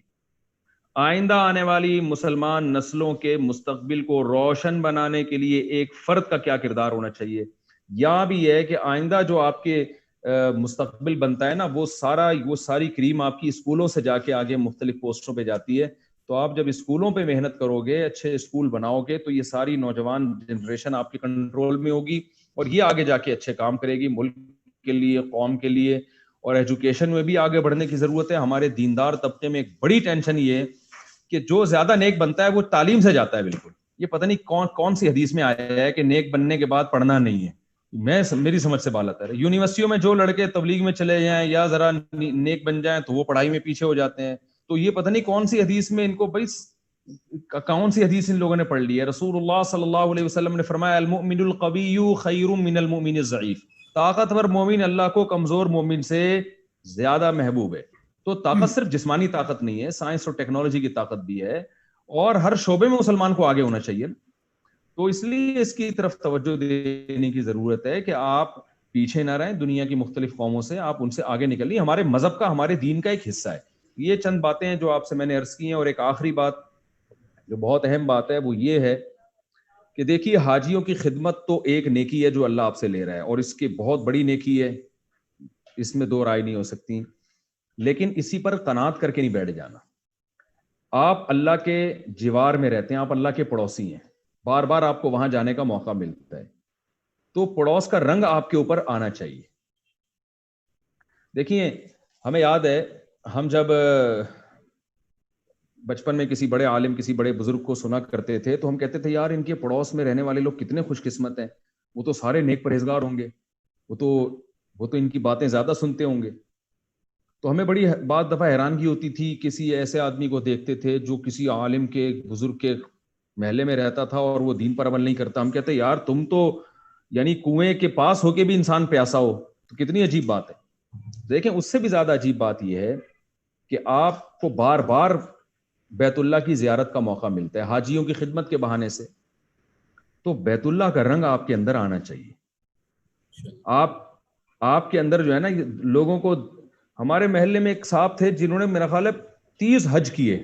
آئندہ آنے والی مسلمان نسلوں کے مستقبل کو روشن بنانے کے لیے ایک فرد کا کیا کردار ہونا چاہیے. یا بھی ہے کہ آئندہ جو آپ کے مستقبل بنتا ہے نا, وہ ساری کریم آپ کی اسکولوں سے جا کے آگے مختلف پوسٹوں پہ جاتی ہے. تو آپ جب اسکولوں پہ محنت کرو گے, اچھے اسکول بناؤ گے, تو یہ ساری نوجوان جنریشن آپ کے کنٹرول میں ہوگی, اور یہ آگے جا کے اچھے کام کرے گی ملک کے لیے, قوم کے لیے. اور ایجوکیشن میں بھی آگے بڑھنے کی ضرورت ہے. ہمارے دیندار طبقے میں ایک بڑی ٹینشن یہ ہے کہ جو زیادہ نیک بنتا ہے وہ تعلیم سے جاتا ہے. بالکل, یہ پتہ نہیں کون سی حدیث میں آیا ہے کہ نیک بننے کے بعد پڑھنا نہیں ہے. میری سمجھ سے بالات ہے. یونیورسٹیوں میں جو لڑکے تبلیغ میں چلے جائیں یا ذرا نیک بن جائیں تو وہ پڑھائی میں پیچھے ہو جاتے ہیں. تو یہ پتہ نہیں کون سی حدیث میں ان کو, بھائی کون سی حدیث ان لوگوں نے پڑھ لی ہے. رسول اللہ صلی اللہ علیہ وسلم نے فرمایا, المؤمن القوی خیر من المؤمن الضعیف. طاقتور مومن اللہ کو کمزور مومن سے زیادہ محبوب ہے. تو طاقت صرف جسمانی طاقت نہیں ہے, سائنس اور ٹیکنالوجی کی طاقت بھی ہے, اور ہر شعبے میں مسلمان کو آگے ہونا چاہیے. تو اس لیے اس کی طرف توجہ دینے کی ضرورت ہے کہ آپ پیچھے نہ رہیں دنیا کی مختلف قوموں سے, آپ ان سے آگے نکلیے. ہمارے مذہب کا, ہمارے دین کا ایک حصہ ہے. یہ چند باتیں ہیں جو آپ سے میں نے عرض کی ہیں. اور ایک آخری بات جو بہت اہم بات ہے وہ یہ ہے کہ دیکھیے, حاجیوں کی خدمت تو ایک نیکی ہے جو اللہ آپ سے لے رہا ہے, اور اس کی بہت بڑی نیکی ہے, اس میں دو رائے نہیں ہو سکتی. لیکن اسی پر قناعت کر کے نہیں بیٹھ جانا. آپ اللہ کے جوار میں رہتے ہیں, آپ اللہ کے پڑوسی ہیں, بار بار آپ کو وہاں جانے کا موقع ملتا ہے, تو پڑوس کا رنگ آپ کے اوپر آنا چاہیے. دیکھیے, ہمیں یاد ہے ہم جب بچپن میں کسی بڑے عالم, کسی بڑے بزرگ کو سنا کرتے تھے تو ہم کہتے تھے یار ان کے پڑوس میں رہنے والے لوگ کتنے خوش قسمت ہیں, وہ تو سارے نیک پرہیزگار ہوں گے, وہ تو ان کی باتیں زیادہ سنتے ہوں گے. تو ہمیں بڑی بعض دفعہ حیرانگی ہوتی تھی, کسی ایسے آدمی کو دیکھتے تھے جو کسی عالم کے, بزرگ کے محلے میں رہتا تھا اور وہ دین پر عمل نہیں کرتا. ہم کہتے یار تم تو یعنی کنویں کے پاس ہو کے بھی انسان پیاسا ہو, تو کتنی عجیب بات ہے. دیکھیں, اس سے بھی زیادہ عجیب بات یہ ہے کہ آپ کو بار بار بیت اللہ کی زیارت کا موقع ملتا ہے حاجیوں کی خدمت کے بہانے سے. تو بیت اللہ کا رنگ آپ کے اندر آنا چاہیے. آپ کے اندر جو ہے نا, لوگوں کو, ہمارے محلے میں ایک صاحب تھے جنہوں نے میرا خیال ہے 30 حج کیے,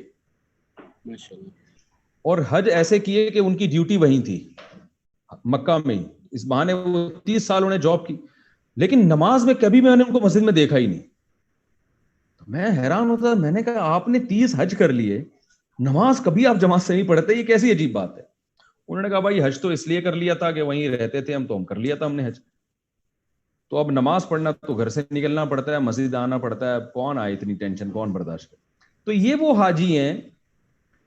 اور حج ایسے کیے کہ ان کی ڈیوٹی وہیں تھی مکہ میں ہی. اس بہانے وہ 30 سال انہیں جاب کی, لیکن نماز میں کبھی میں نے ان کو مسجد میں دیکھا ہی نہیں. تو میں حیران ہوتا, میں نے کہا آپ نے 30 حج کر لیے, نماز کبھی آپ جماعت سے نہیں پڑھتے, یہ کیسی عجیب بات ہے. انہوں نے کہا بھائی حج تو اس لیے کر لیا تھا کہ وہیں رہتے تھے ہم, تو ہم کر لیا تھا ہم نے حج. تو اب نماز پڑھنا تو گھر سے نکلنا پڑتا ہے, مسجد آنا پڑتا ہے, کون آئے اتنی ٹینشن, کون برداشت کرے. تو یہ وہ حاجی ہیں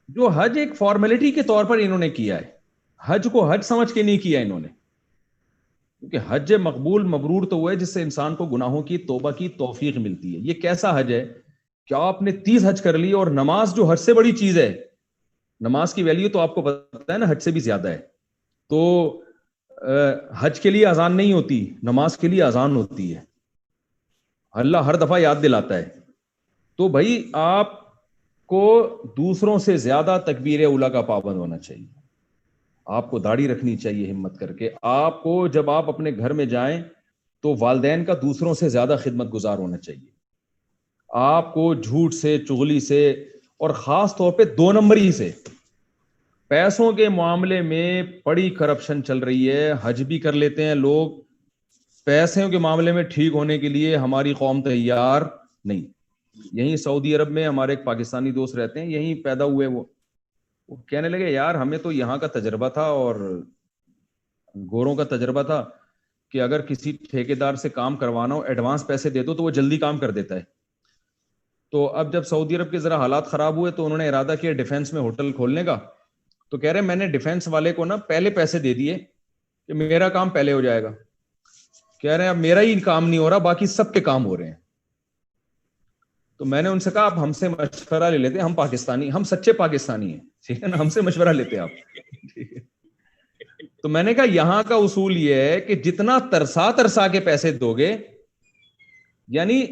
جو حج ایک فارمیلٹی کے طور پر انہوں نے کیا ہے, حج کو حج سمجھ کے نہیں کیا انہوں نے. کیونکہ حج مقبول مبرور تو وہ ہے جس سے انسان کو گناہوں کی توبہ کی توفیق ملتی ہے. یہ کیسا حج ہے کہ آپ نے 30 حج کر لی, اور نماز جو حج سے بڑی چیز ہے, نماز کی ویلیو تو آپ کو پتہ ہے نا حج سے بھی زیادہ ہے. تو حج کے لیے اذان نہیں ہوتی, نماز کے لیے اذان ہوتی ہے. اللہ ہر دفعہ یاد دلاتا ہے. تو بھائی آپ کو دوسروں سے زیادہ تکبیر اولیٰ کا پابند ہونا چاہیے. آپ کو داڑھی رکھنی چاہیے ہمت کر کے. آپ کو جب آپ اپنے گھر میں جائیں تو والدین کا دوسروں سے زیادہ خدمت گزار ہونا چاہیے. آپ کو جھوٹ سے, چغلی سے, اور خاص طور پہ 2 نمبری سے, پیسوں کے معاملے میں بڑی کرپشن چل رہی ہے. حج بھی کر لیتے ہیں لوگ, پیسوں کے معاملے میں ٹھیک ہونے کے لیے ہماری قوم تیار نہیں. یہیں سعودی عرب میں ہمارے ایک پاکستانی دوست رہتے ہیں, یہیں پیدا ہوئے. وہ کہنے لگے یار ہمیں تو یہاں کا تجربہ تھا اور گوروں کا تجربہ تھا کہ اگر کسی ٹھیکیدار سے کام کروانا ہو, ایڈوانس پیسے دے دو تو وہ جلدی کام کر دیتا ہے. تو اب جب سعودی عرب کے ذرا حالات خراب ہوئے تو انہوں نے ارادہ کیا ڈیفینس میں ہوٹل کھولنے کا. تو کہہ رہے میں نے ڈیفینس والے کو نا پہلے پیسے دے دیے کہ میرا کام پہلے ہو جائے گا. کہہ رہے ہیں اب میرا ہی کام نہیں ہو رہا, باقی سب کے کام ہو رہے ہیں. تو میں نے ان سے کہا آپ ہم سے مشورہ لے لیتے, ہم پاکستانی, ہم سچے پاکستانی ہیں, ٹھیک ہے نا, ہم سے مشورہ لیتے آپ. تو میں نے کہا یہاں کا اصول یہ ہے کہ جتنا ترسا کے پیسے دو گے, یعنی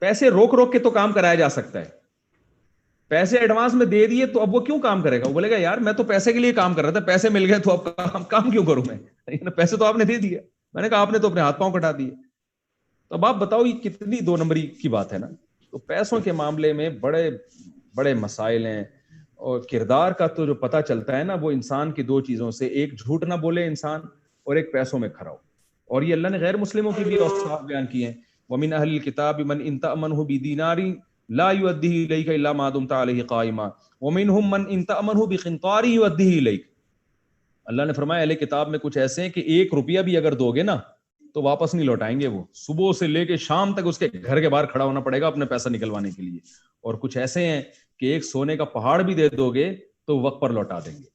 پیسے روک کے تو کام کرایا جا سکتا ہے, پیسے ایڈوانس میں دے دیے تو اب وہ کیوں کام کرے گا؟ وہ بولے گا یار میں تو پیسے کے لیے کام کر رہا تھا, پیسے مل گئے تو اب کام کیوں کروں میں, پیسے تو آپ نے دے دیے. میں نے کہا آپ نے تو اپنے ہاتھ پاؤں کٹا دیے. تو اب آپ بتاؤ یہ کتنی 2 نمبری کی بات ہے نا. تو پیسوں کے معاملے میں بڑے بڑے مسائل ہیں, اور کردار کا تو جو پتہ چلتا ہے نا وہ انسان کی 2 چیزوں سے, ایک جھوٹ نہ بولے انسان, اور ایک پیسوں میں کھرا ہو. اور یہ اللہ نے غیر مسلموں کی بھی اوصاف بیان کی ہیں. وَمِنْ أَهْلِ الْكِتَابِ مَنْ إِنْ تَأْمَنْهُ بِدِينَارٍ لَا يُؤَدِّهِ إِلَيْكَ إِلَّا مَا دُمْتَ عَلَيْهِ قَائِمًا وَمِنْهُمْ مَنْ إِنْ تَأْمَنْهُ بِقِنْطَارٍ يُؤَدِّهِ إِلَيْكَ. اللہ نے فرمایا اہل کتاب میں کچھ ایسے ہیں کہ 1 روپیہ بھی اگر دو گے نا تو واپس نہیں لوٹائیں گے, وہ صبح سے لے کے شام تک اس کے گھر کے باہر کھڑا ہونا پڑے گا اپنے پیسہ نکلوانے کے لیے. اور کچھ ایسے ہیں کہ ایک سونے کا پہاڑ بھی دے دو گے تو وقت پر لوٹا دیں گے.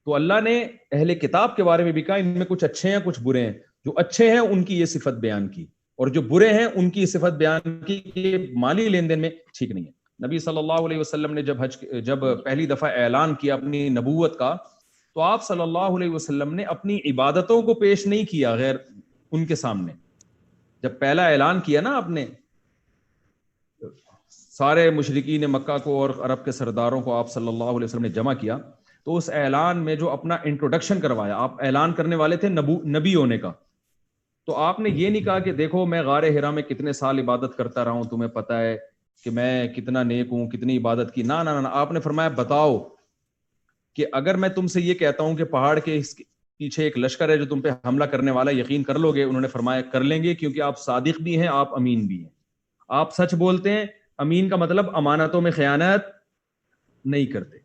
تو اللہ نے اہل کتاب کے بارے میں بھی کہا ان میں کچھ اچھے ہیں کچھ برے ہیں. جو اچھے ہیں ان کی یہ صفت بیان کی, اور جو برے ہیں ان کی صفت بیان کی کہ مالی لین دین میں ٹھیک نہیں ہے. نبی صلی اللہ علیہ وسلم نے جب پہلی دفعہ اعلان کیا اپنی نبوت کا, تو آپ صلی اللہ علیہ وسلم نے اپنی عبادتوں کو پیش نہیں کیا غیر ان کے سامنے. جب پہلا اعلان کیا نا آپ نے, سارے مشرکین مکہ کو اور عرب کے سرداروں کو آپ صلی اللہ علیہ وسلم نے جمع کیا, تو اس اعلان میں جو اپنا انٹروڈکشن کروایا, آپ اعلان کرنے والے تھے نبی ہونے کا, تو آپ نے یہ نہیں کہا کہ دیکھو میں غار حرا میں کتنے سال عبادت کرتا رہا ہوں, تمہیں پتہ ہے کہ میں کتنا نیک ہوں, کتنی عبادت کی. نہ نہ, آپ نے فرمایا بتاؤ کہ اگر میں تم سے یہ کہتا ہوں کہ پہاڑ کے پیچھے ایک لشکر ہے جو تم پہ حملہ کرنے والا, یقین کر لو گے؟ انہوں نے فرمایا کر لیں گے, کیونکہ آپ صادق بھی ہیں, آپ امین بھی ہیں, آپ سچ بولتے ہیں. امین کا مطلب امانتوں میں خیانت نہیں کرتے.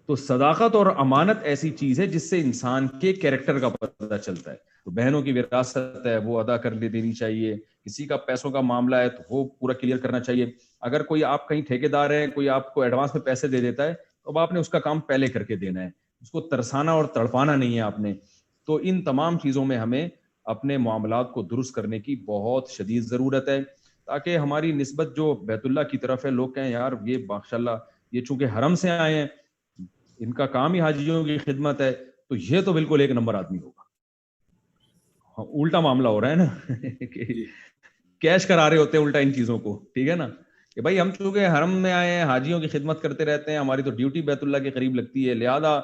تو صداقت اور امانت ایسی چیز ہے جس سے انسان کے کیریکٹر کا پتہ چلتا ہے. تو بہنوں کی وراثت ہے وہ ادا کر دینی چاہیے, کسی کا پیسوں کا معاملہ ہے تو وہ پورا کلیئر کرنا چاہیے. اگر کوئی آپ کہیں ٹھیکیدار ہے, کوئی آپ کو ایڈوانس میں پیسے دے دیتا ہے, تو آپ نے اس کا کام پہلے کر کے دینا ہے, اس کو ترسانا اور تڑپانا نہیں ہے آپ نے. تو ان تمام چیزوں میں ہمیں اپنے معاملات کو درست کرنے کی بہت شدید ضرورت ہے, تاکہ ہماری نسبت جو بیت اللہ کی طرف ہے لوگ کہیں یار یہ ماشاءاللہ یہ چونکہ حرم سے آئے ہیں, ان کا کام ہی حاجیوں کی خدمت ہے, تو یہ تو بالکل 1 نمبر آدمی ہوگا. الٹا معاملہ ہو رہا ہے نا کہ کیش کرا رہے ہوتے ہیں الٹا ان چیزوں کو, ٹھیک ہے نا, کہ بھائی ہم چونکہ حرم میں آئے ہیں, حاجیوں کی خدمت کرتے رہتے ہیں, ہماری تو ڈیوٹی بیت اللہ کے قریب لگتی ہے, لہذا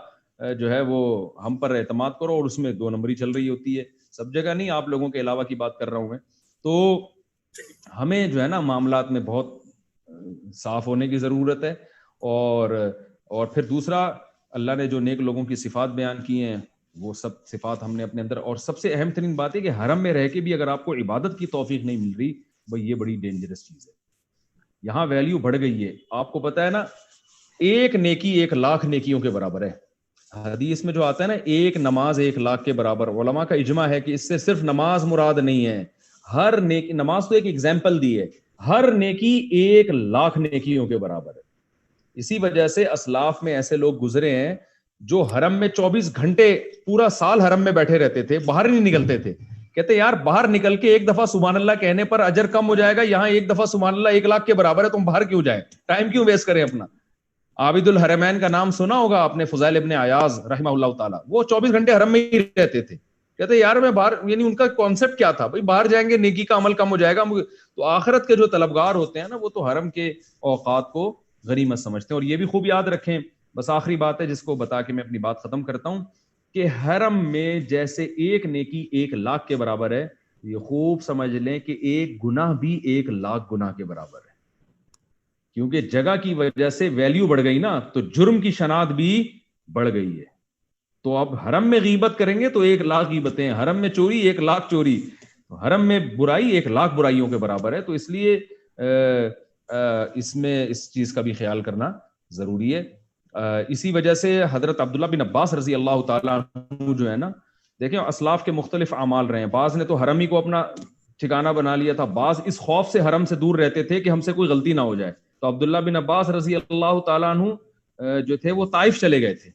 جو ہے وہ ہم پر اعتماد کرو, اور اس میں 2 نمبری چل رہی ہوتی ہے. سب جگہ نہیں, آپ لوگوں کے علاوہ کی بات کر رہا ہوں میں. تو ہمیں جو ہے نا معاملات میں بہت صاف ہونے کی ضرورت ہے. اور پھر دوسرا, اللہ نے جو نیک لوگوں کی صفات بیان کی ہیں وہ سب صفات ہم نے اپنے اندر. اور سب سے اہم ترین بات ہے کہ حرم میں رہ کے بھی اگر آپ کو عبادت کی توفیق نہیں مل رہی, بھائی یہ بڑی ڈینجرس چیز ہے. یہاں ویلیو بڑھ گئی ہے, آپ کو پتا ہے نا, 1 نیکی 1 لاکھ نیکیوں کے برابر ہے. حدیث میں جو آتا ہے نا 1 نماز 1 لاکھ کے برابر. علماء کا اجماع ہے کہ اس سے صرف نماز مراد نہیں ہے, ہر نیکی, نماز تو ایک ایگزامپل دی ہے, ہر نیکی 1 لاکھ نیکیوں کے برابر ہے. اسی وجہ سے اسلاف میں ایسے لوگ گزرے ہیں جو حرم میں 24 گھنٹے پورا سال حرم میں بیٹھے رہتے تھے, باہر ہی نہیں نکلتے تھے. کہتے یار باہر نکل کے 1 دفعہ سبحان اللہ کہنے پر اجر کم ہو جائے گا, یہاں 1 دفعہ سبحان اللہ 1 لاکھ کے برابر ہے, تم باہر کیوں جائیں, ٹائم کیوں ویسٹ کریں اپنا. عابد الحرمین کا نام سنا ہوگا آپ نے, فضیل ابن عیاض رحمہ اللہ تعالیٰ, وہ 24 گھنٹے حرم میں ہی رہتے تھے. کہتے یار میں باہر, یعنی ان کا کانسیپٹ کیا تھا, بھائی باہر جائیں گے نیکی کا عمل کم ہو جائے گا. تو آخرت کے جو طلبگار ہوتے ہیں نا وہ تو حرم کے اوقات کو غنیمت سمجھتے ہیں. اور یہ بھی خوب یاد رکھیں, بس آخری بات ہے جس کو بتا کے میں اپنی بات ختم کرتا ہوں, کہ حرم میں جیسے 1 نیکی 1 لاکھ کے برابر ہے, یہ خوب سمجھ لیں کہ 1 گناہ بھی 1 لاکھ گناہ کے برابر ہے. کیونکہ جگہ کی وجہ سے ویلیو بڑھ گئی نا, تو جرم کی شناخت بھی بڑھ گئی ہے. تو اب حرم میں غیبت کریں گے تو 1 لاکھ غیبتیں, حرم میں چوری 1 لاکھ چوری, حرم میں برائی 1 لاکھ برائیوں کے برابر ہے. تو اس لیے اس میں اس چیز کا بھی خیال کرنا ضروری ہے. اسی وجہ سے حضرت عبداللہ بن عباس رضی اللہ تعالیٰ عنہ جو ہے نا, دیکھیں اسلاف کے مختلف اعمال رہے ہیں. بعض نے تو حرم ہی کو اپنا ٹھکانہ بنا لیا تھا, بعض اس خوف سے حرم سے دور رہتے تھے کہ ہم سے کوئی غلطی نہ ہو جائے. تو عبداللہ بن عباس رضی اللہ تعالیٰ عنہ جو تھے وہ طائف چلے گئے تھے,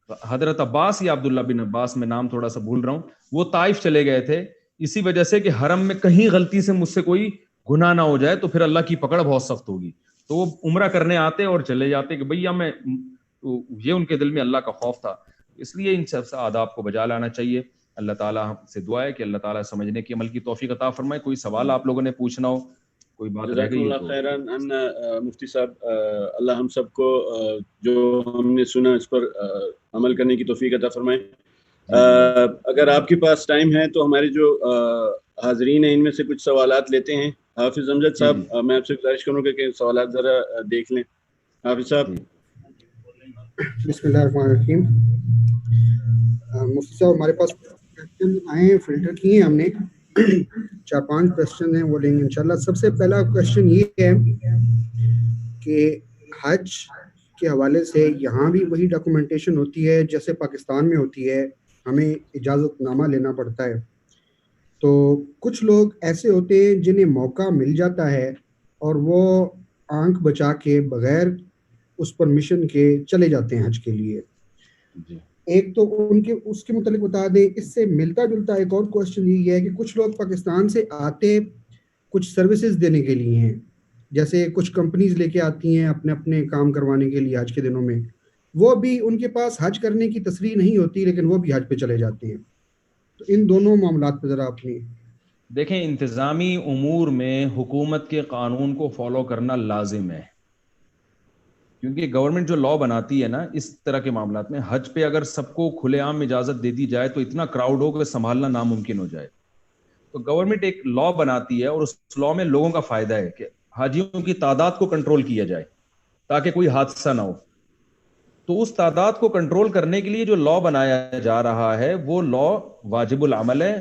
حضرت عباس یا عبداللہ بن عباس، میں نام تھوڑا سا بھول رہا ہوں، وہ طائف چلے گئے تھے اسی وجہ سے کہ حرم میں کہیں غلطی سے مجھ سے کوئی گناہ نہ ہو جائے تو پھر اللہ کی پکڑ بہت سخت ہوگی. تو وہ عمرہ کرنے آتے اور چلے جاتے کہ بھیا میں، یہ ان کے دل میں اللہ کا خوف تھا. اس لیے ان سب سے آداب کو بجا لانا چاہیے. اللہ تعالیٰ سے دعا ہے کہ اللہ تعالیٰ سمجھنے کی عمل کی توفیق عطا فرمائے. کوئی سوال آپ لوگوں نے پوچھنا ہو، کوئی بات رہ جزاکم گئی اللہ تو خیران. مفتی صاحب اللہ ہم سب کو جو ہم نے سنا اس پر عمل کرنے کی توفیق عطا فرمائے. اگر آپ کے پاس ٹائم ہے تو ہمارے جو حاضرین ہیں ان میں سے کچھ سوالات لیتے ہیں. حافظ امجد صاحب میں آپ سے گزارش کروں گا کہ سوالات ذرا دیکھ لیں. حافظ صاحب. بسم اللہ الرحمن الرحیم. مفتی صاحب ہمارے پاس کویشچن آئے ہیں، فلٹر کیے ہیں ہم نے، 4-5 کویشچن ہیں، وہ لیں گے انشاءاللہ. سب سے پہلا کویشچن یہ ہے کہ حج کے حوالے سے یہاں بھی وہی ڈاکومنٹیشن ہوتی ہے جیسے پاکستان میں ہوتی ہے، ہمیں اجازت نامہ لینا پڑتا ہے. تو کچھ لوگ ایسے ہوتے ہیں جنہیں موقع مل جاتا ہے اور وہ آنکھ بچا کے بغیر اس پرمیشن کے چلے جاتے ہیں حج کے لیے. ایک تو ان کے اس کے متعلق بتا دیں. اس سے ملتا جلتا ایک اور کویشچن یہ ہے کہ کچھ لوگ پاکستان سے آتے کچھ سروسز دینے کے لیے ہیں، جیسے کچھ کمپنیز لے کے آتی ہیں اپنے اپنے کام کروانے کے لیے حج کے دنوں میں، وہ بھی ان کے پاس حج کرنے کی تصریح نہیں ہوتی لیکن وہ بھی حج پہ چلے جاتے ہیں. تو ان دونوں معاملات پہ ذرا اپنی دیکھیں. انتظامی امور میں حکومت کے قانون کو فالو کرنا لازم ہے، کیونکہ گورنمنٹ جو لا بناتی ہے نا اس طرح کے معاملات میں، حج پہ اگر سب کو کھلے عام اجازت دے دی جائے تو اتنا کراؤڈ ہو کہ سنبھالنا ناممکن ہو جائے. تو گورنمنٹ ایک لا بناتی ہے اور اس لا میں لوگوں کا فائدہ ہے کہ حاجیوں کی تعداد کو کنٹرول کیا جائے تاکہ کوئی حادثہ نہ ہو. تو اس تعداد کو کنٹرول کرنے کے لیے جو لا بنایا جا رہا ہے وہ لا واجب العمل ہے،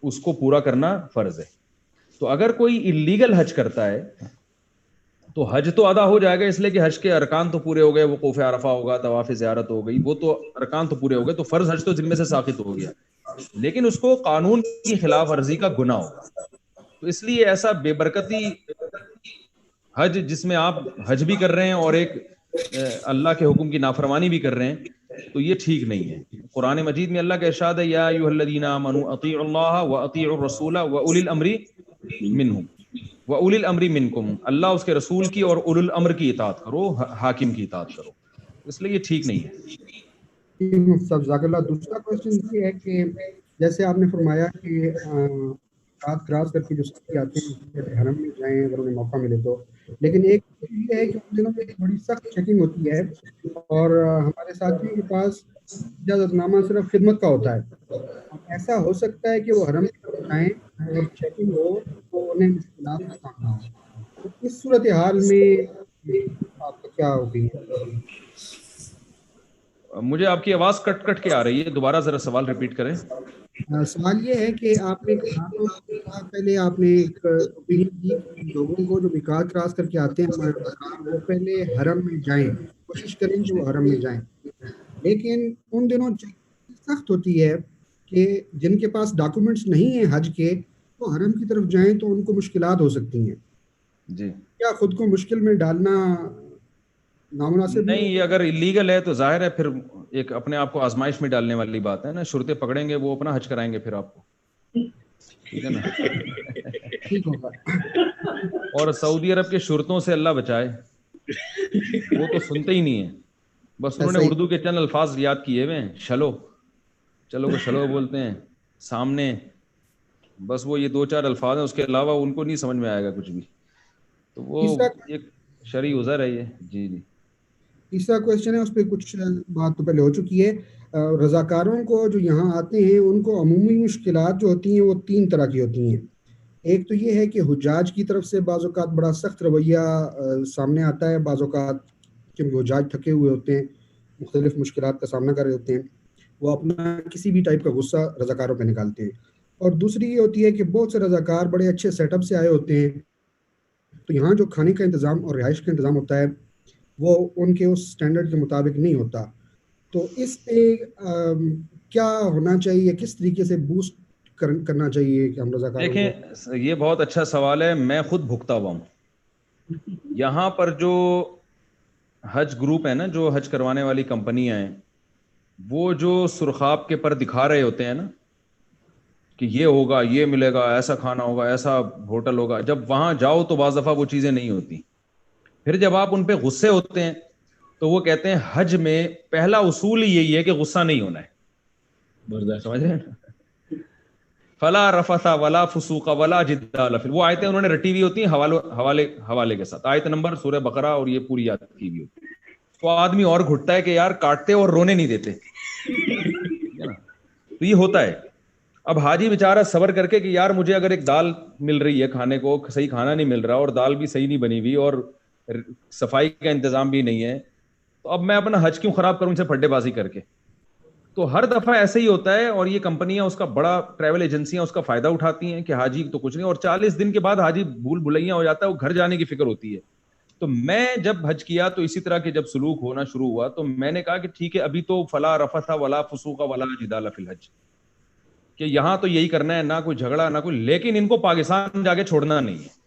اس کو پورا کرنا فرض ہے. تو اگر کوئی اللیگل حج کرتا ہے تو حج تو ادا ہو جائے گا، اس لیے کہ حج کے ارکان تو پورے ہو گئے، وقوف عرفہ ہوگا، طواف زیارت ہو گئی، وہ تو ارکان تو پورے ہو گئے، تو فرض حج تو ذمے سے ساقط ہو گیا، لیکن اس کو قانون کی خلاف ورزی کا گناہ ہوگا. تو اس لیے ایسا بے برکتی حج جس میں آپ حج بھی کر رہے ہیں اور ایک اللہ کے حکم کی نافرمانی بھی کر رہے ہیں تو یہ ٹھیک نہیں ہے. قرآن مجید میں اللہ کا ارشاد ہے یا ایھا الذین آمنوا اطیعوا اللہ واطیعوا الرسول واولی الامر منکم وَأُولِي الْأَمْرِ مِنْكُمْ. اللہ اس کے رسول کی اور اولو الامر کی اطاعت کرو، حاکم کی اطاعت کرو. اس لیے یہ ٹھیک نہیں ہے. جزاک اللہ. دوسرا کویشچن یہ ہے کہ جیسے آپ نے فرمایا کہ رات کراس کر کے جو ساتھی آتے ہیں حرم میں جائیں اگر انہیں موقع ملے تو، لیکن ایک یہ ہے کہ ان دنوں میں بڑی سخت چیکنگ ہوتی ہے اور ہمارے ساتھیوں کے پاس اجازت نامہ صرف خدمت کا ہوتا ہے. ایسا ہو سکتا ہے کہ وہ حرم کی طرف جائیں اور چیکنگ ہو تو انہیں مشکلات کا سامنا ہو. تو اس صورتحال میں آپ کا کیا اوپینین؟ مجھے آپ کی آواز کٹ کٹ کے آ رہی ہے، دوبارہ ذرا سوال ریپیٹ کریں. سوال یہ ہے کہ آپ نے کہا تو پہلے آپ نے ایک اوپینین دی کہ لوگوں کو جو میقات کراس کر کے آتے ہیں وہ پہلے حرم میں جائیں، کوشش کریں کہ وہ حرم میں جائیں، لیکن ان دنوں سخت ہوتی ہے کہ جن کے پاس ڈاکومنٹس نہیں ہیں حج کے وہ حرم کی طرف جائیں تو ان کو مشکلات ہو سکتی ہیں. جی کیا خود کو مشکل میں ڈالنا نامناسب نہیں؟ یہ اگر اللیگل ہے تو ظاہر ہے پھر ایک اپنے آپ کو آزمائش میں ڈالنے والی بات ہے نا. شرطیں پکڑیں گے، وہ اپنا حج کرائیں گے پھر آپ کو، ٹھیک ہے نا. ٹھیک ہوگا. اور سعودی عرب کے شرطوں سے اللہ بچائے، وہ تو سنتے ہی نہیں ہیں. بس انہوں نے اردو کے چند الفاظ یاد کیے ہوئے ہیں، شلو چلو کو شلو بولتے ہیں سامنے، بس وہ یہ 2-4 الفاظ ہیں، اس کے علاوہ ان کو نہیں سمجھ میں آئے گا کچھ بھی. تو وہ ایک شرعی عذر ہے یہ. جی جی. تیسرا کویشچن ہے، اس پہ کچھ بات تو پہلے ہو چکی ہے. رضاکاروں کو جو یہاں آتے ہیں ان کو عمومی مشکلات جو ہوتی ہیں وہ 3 طرح کی ہوتی ہیں. ایک تو یہ ہے کہ حجاج کی طرف سے بعض اوقات بڑا سخت رویہ سامنے آتا ہے، بعض اوقات کیونکہ حجاج تھکے ہوئے ہوتے ہیں، مختلف مشکلات کا سامنا کر رہے ہوتے ہیں، وہ اپنا کسی بھی ٹائپ کا غصہ رضاکاروں پہ نکالتے ہیں. اور دوسری یہ ہوتی ہے کہ بہت سے رضاکار بڑے اچھے سیٹ اپ سے آئے ہوتے ہیں، تو یہاں جو کھانے کا انتظام اور رہائش کا انتظام ہوتا ہے وہ ان کے اس سٹینڈرڈ کے مطابق نہیں ہوتا. تو اس پہ کیا ہونا چاہیے، کس طریقے سے بوسٹ کرنا چاہیے کہ ہم رضاکاروں کو؟ دیکھیں یہ بہت اچھا سوال ہے. میں خود بھگتا ہوا ہوں. یہاں پر جو حج گروپ ہے نا، جو حج کروانے والی کمپنیاں ہیں، وہ جو سرخاب کے پر دکھا رہے ہوتے ہیں نا کہ یہ ہوگا, یہ ملے گا, ایسا کھانا ہوگا, ایسا ہوٹل ہوگا, جب وہاں جاؤ تو بعض دفعہ وہ چیزیں نہیں ہوتی. پھر جب آپ ان پہ غصے ہوتے ہیں تو وہ کہتے ہیں حج میں پہلا اصول ہی یہی ہے کہ غصہ نہیں ہونا ہے, سمجھ رہے ہیں, فلا رفث ولا فسوق ولا جدال. پھر وہ آیتیں انہوں نے رٹی ہوئی ہوتی ہیں حوالے کے ساتھ, آیت نمبر سورہ بقرہ اور یہ پوری یاد کی ہوئی ہوتی ہے. تو آدمی اور گھٹتا ہے کہ یار کاٹتے اور رونے نہیں دیتے, تو یہ ہوتا ہے. اب حاجی بیچارہ صبر کر کے کہ یار مجھے اگر ایک دال مل رہی ہے کھانے کو, صحیح کھانا نہیں مل رہا اور دال بھی صحیح نہیں بنی ہوئی اور صفائی کا انتظام بھی نہیں ہے, تو اب میں اپنا حج کیوں خراب کروں ان سے پھڈے بازی کر کے. تو ہر دفعہ ایسے ہی ہوتا ہے, اور یہ کمپنیاں اس کا بڑا ٹریول ایجنسیاں اس کا فائدہ اٹھاتی ہیں کہ حاجی تو کچھ نہیں, اور 40 دن کے بعد حاجی بھول بھلیاں ہو جاتا ہے, وہ گھر جانے کی فکر ہوتی ہے. تو میں جب حج کیا تو اسی طرح کے جب سلوک ہونا شروع ہوا تو میں نے کہا کہ ٹھیک ہے ابھی تو فلا رفث ولا فسوق ولا جدال فی الحج, کہ یہاں تو یہی کرنا ہے, نہ کوئی جھگڑا نہ کوئی, لیکن ان کو پاکستان جا کے چھوڑنا نہیں ہے.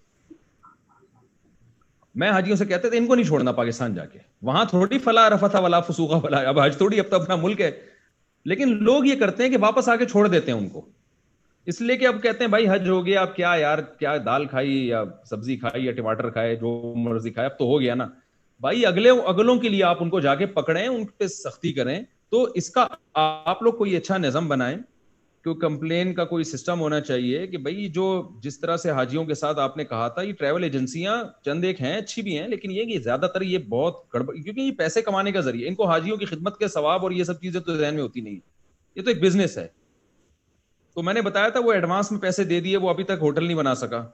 میں حاجیوں سے کہتے تھے ان کو نہیں چھوڑنا پاکستان جا کے, وہاں تھوڑی فلا رفث ولا فسوق ولا, اب حج تھوڑی اب تو اپنا ملک ہے. لیکن لوگ یہ کرتے ہیں کہ واپس آ کے چھوڑ دیتے ہیں ان کو, اس لیے کہ اب کہتے ہیں بھائی حج ہو گیا, اب کیا یار کیا دال کھائی یا سبزی کھائی یا ٹماٹر کھائے, جو مرضی کھائے, اب تو ہو گیا نا بھائی. اگلوں کے لیے آپ ان کو جا کے پکڑیں, ان پہ سختی کریں. تو اس کا آپ لوگ کوئی اچھا نظم بنائیں, کہ کمپلین کا کوئی سسٹم ہونا چاہیے کہ بھائی جو جس طرح سے حاجیوں کے ساتھ آپ نے کہا تھا, یہ ٹریول ایجنسیاں چند ایک ہیں اچھی بھی ہیں, لیکن یہ زیادہ تر یہ بہت گڑبڑ, کیونکہ یہ پیسے کمانے کا ذریعہ, ان کو حاجیوں کی خدمت کے ثواب اور یہ سب چیزیں تو ذہن میں ہوتی نہیں, یہ تو ایک بزنس ہے. تو میں نے بتایا تھا وہ ایڈوانس میں پیسے دے دیے, وہ ابھی تک ہوٹل نہیں بنا سکا.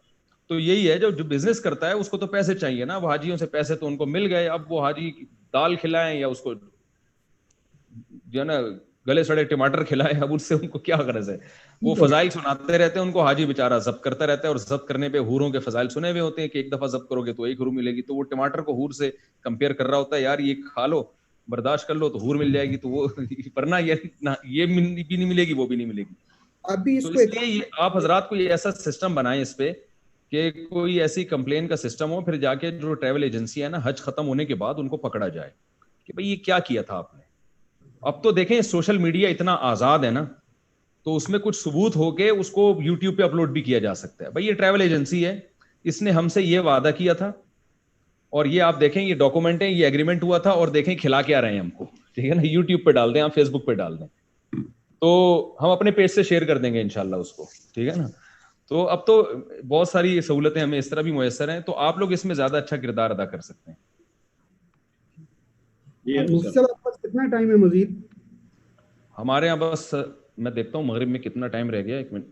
تو یہی ہے, جو بزنس کرتا ہے اس کو تو پیسے چاہیے نا, وہ حاجیوں سے پیسے تو ان کو مل گئے, اب وہ حاجی دال کھلائیں یا اس کو جو ہے نا گلے سڑے ٹماٹر کھلائے, اب اس سے ان کو کیا غرض ہے. وہ فضائل سناتے رہتے ہیں ان کو, حاجی بیچارہ ضبط کرتا رہتا ہے, اور ضبط کرنے پہ حوروں کے فضائل سنے ہوئے ہوتے ہیں کہ ایک دفعہ ضبط کرو گے تو 1 حور ملے گی, تو وہ ٹماٹر کو حور سے کمپیئر کر رہا ہوتا ہے, یار یہ کھا لو برداشت کر لو تو حور مل جائے گی, تو وہ ورنہ یہ بھی نہیں ملے گی, وہ بھی نہیں ملے گی. ابھی تو اس لیے آپ حضرات کو یہ ایسا سسٹم بنائیں اس پہ کہ کوئی ایسی کمپلین کا سسٹم ہو, پھر جا کے جو ٹریول ایجنسی ہے نا حج ختم ہونے کے بعد ان کو پکڑا جائے کہ بھئی یہ کیا کیا تھا آپ نے. اب تو دیکھیں سوشل میڈیا اتنا آزاد ہے نا, تو اس میں کچھ ثبوت ہو کے اس کو یوٹیوب پہ اپلوڈ بھی کیا جا سکتا ہے. بھئی یہ ٹریول ایجنسی ہے, اس نے ہم سے یہ وعدہ کیا تھا, اور یہ آپ دیکھیں یہ ڈاکومنٹ ہے, یہ ایگریمنٹ ہوا تھا, اور دیکھیں کھلا کے آ رہے ہیں ہم کو, ٹھیک ہے نا. یوٹیوب پہ ڈال دیں, آپ فیس بک پہ ڈال دیں, تو ہم اپنے پیج سے شیئر کر دیں گے انشاءاللہ اس کو, ٹھیک ہے نا. تو اب تو بہت ساری سہولتیں ہمیں اس طرح بھی میسر ہیں, تو آپ لوگ اس میں زیادہ اچھا کردار ادا کر سکتے ہیں. کتنا ٹائم ہے مزید ہمارے یہاں؟ بس میں دیکھتا ہوں مغرب میں کتنا ٹائم رہ گیا, 1 منٹ.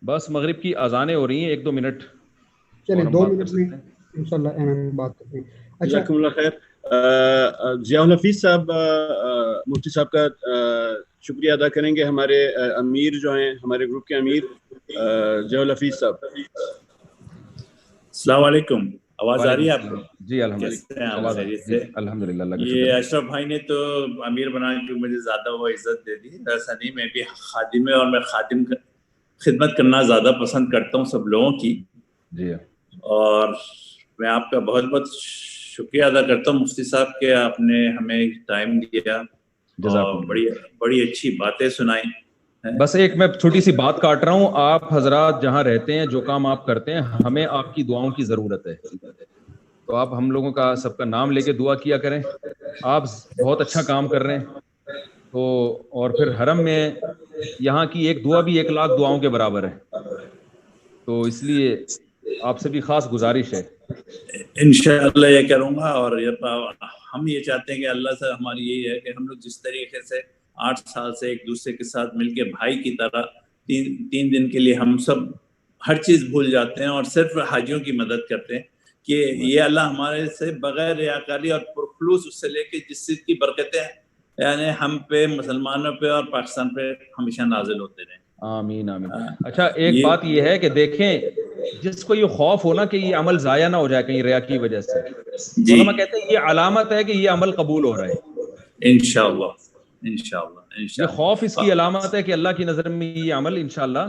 بس مغرب کی اذانیں ہو رہی ہیں, 1-2 منٹ, چلیں 2 منٹ میں انشاءاللہ بات کرتے ہیں. جزاکم اللہ خیر. ضیاء الحفیظ صاحب مفتی صاحب کا شکریہ ادا کریں گے, ہمارے امیر جو ہیں, ہمارے گروپ کے امیر ضیاء الحفیظ صاحب. السلام علیکم, آواز آ رہی ہے آپ کو؟ جی الحمدللہ, الحمدللہ. یہ اشرف بھائی نے تو امیر بنا کے مجھے زیادہ وہ عزت دے دی, ایسا نہیں, میں بھی خادم ہے اور میں خادم خدمت کرنا زیادہ پسند کرتا ہوں سب لوگوں کی. جی, اور میں آپ کا بہت بہت شکریہ ادا کرتا ہوں مفتی صاحب کہ آپ نے ہمیں ٹائم دیا اور بڑی اچھی باتیں سنائیں. بس ایک میں چھوٹی سی بات کاٹ رہا ہوں, آپ حضرات جہاں رہتے ہیں, جو کام آپ کرتے ہیں, ہمیں آپ کی دعاؤں کی ضرورت ہے, تو آپ ہم لوگوں کا سب کا نام لے کے دعا کیا کریں. آپ بہت اچھا کام کر رہے ہیں, تو اور پھر حرم میں یہاں کی ایک دعا بھی 1 لاکھ دعاؤں کے برابر ہے, تو اس لیے آپ سے بھی خاص گزارش ہے. انشاءاللہ یہ کروں گا, اور ہم یہ چاہتے ہیں کہ اللہ سے ہماری یہی ہے کہ ہم لوگ جس طریقے سے 8 سال سے ایک دوسرے کے ساتھ مل کے بھائی کی طرح 3 دن کے لیے ہم سب ہر چیز بھول جاتے ہیں اور صرف حاجیوں کی مدد کرتے ہیں, کہ یہ اللہ ہمارے سے بغیر ریاکاری اور پرخلوص اس سے لے کے جس چیز کی برکتیں یعنی ہم پہ, مسلمانوں پہ اور پاکستان پہ ہمیشہ نازل ہوتے رہیں. آمین آمین. اچھا ایک بات یہ ہے کہ دیکھیں, جس کو یہ خوف ہونا کہ یہ عمل ضائع نہ ہو جائے کہیں ریا کی وجہ سے, علماء کہتے ہیں یہ علامت ہے کہ یہ عمل قبول ہو رہا ہے. انشاءاللہ انشاءاللہ یہ خوف اس کی علامت ہے کہ اللہ کی نظر میں یہ عمل انشاءاللہ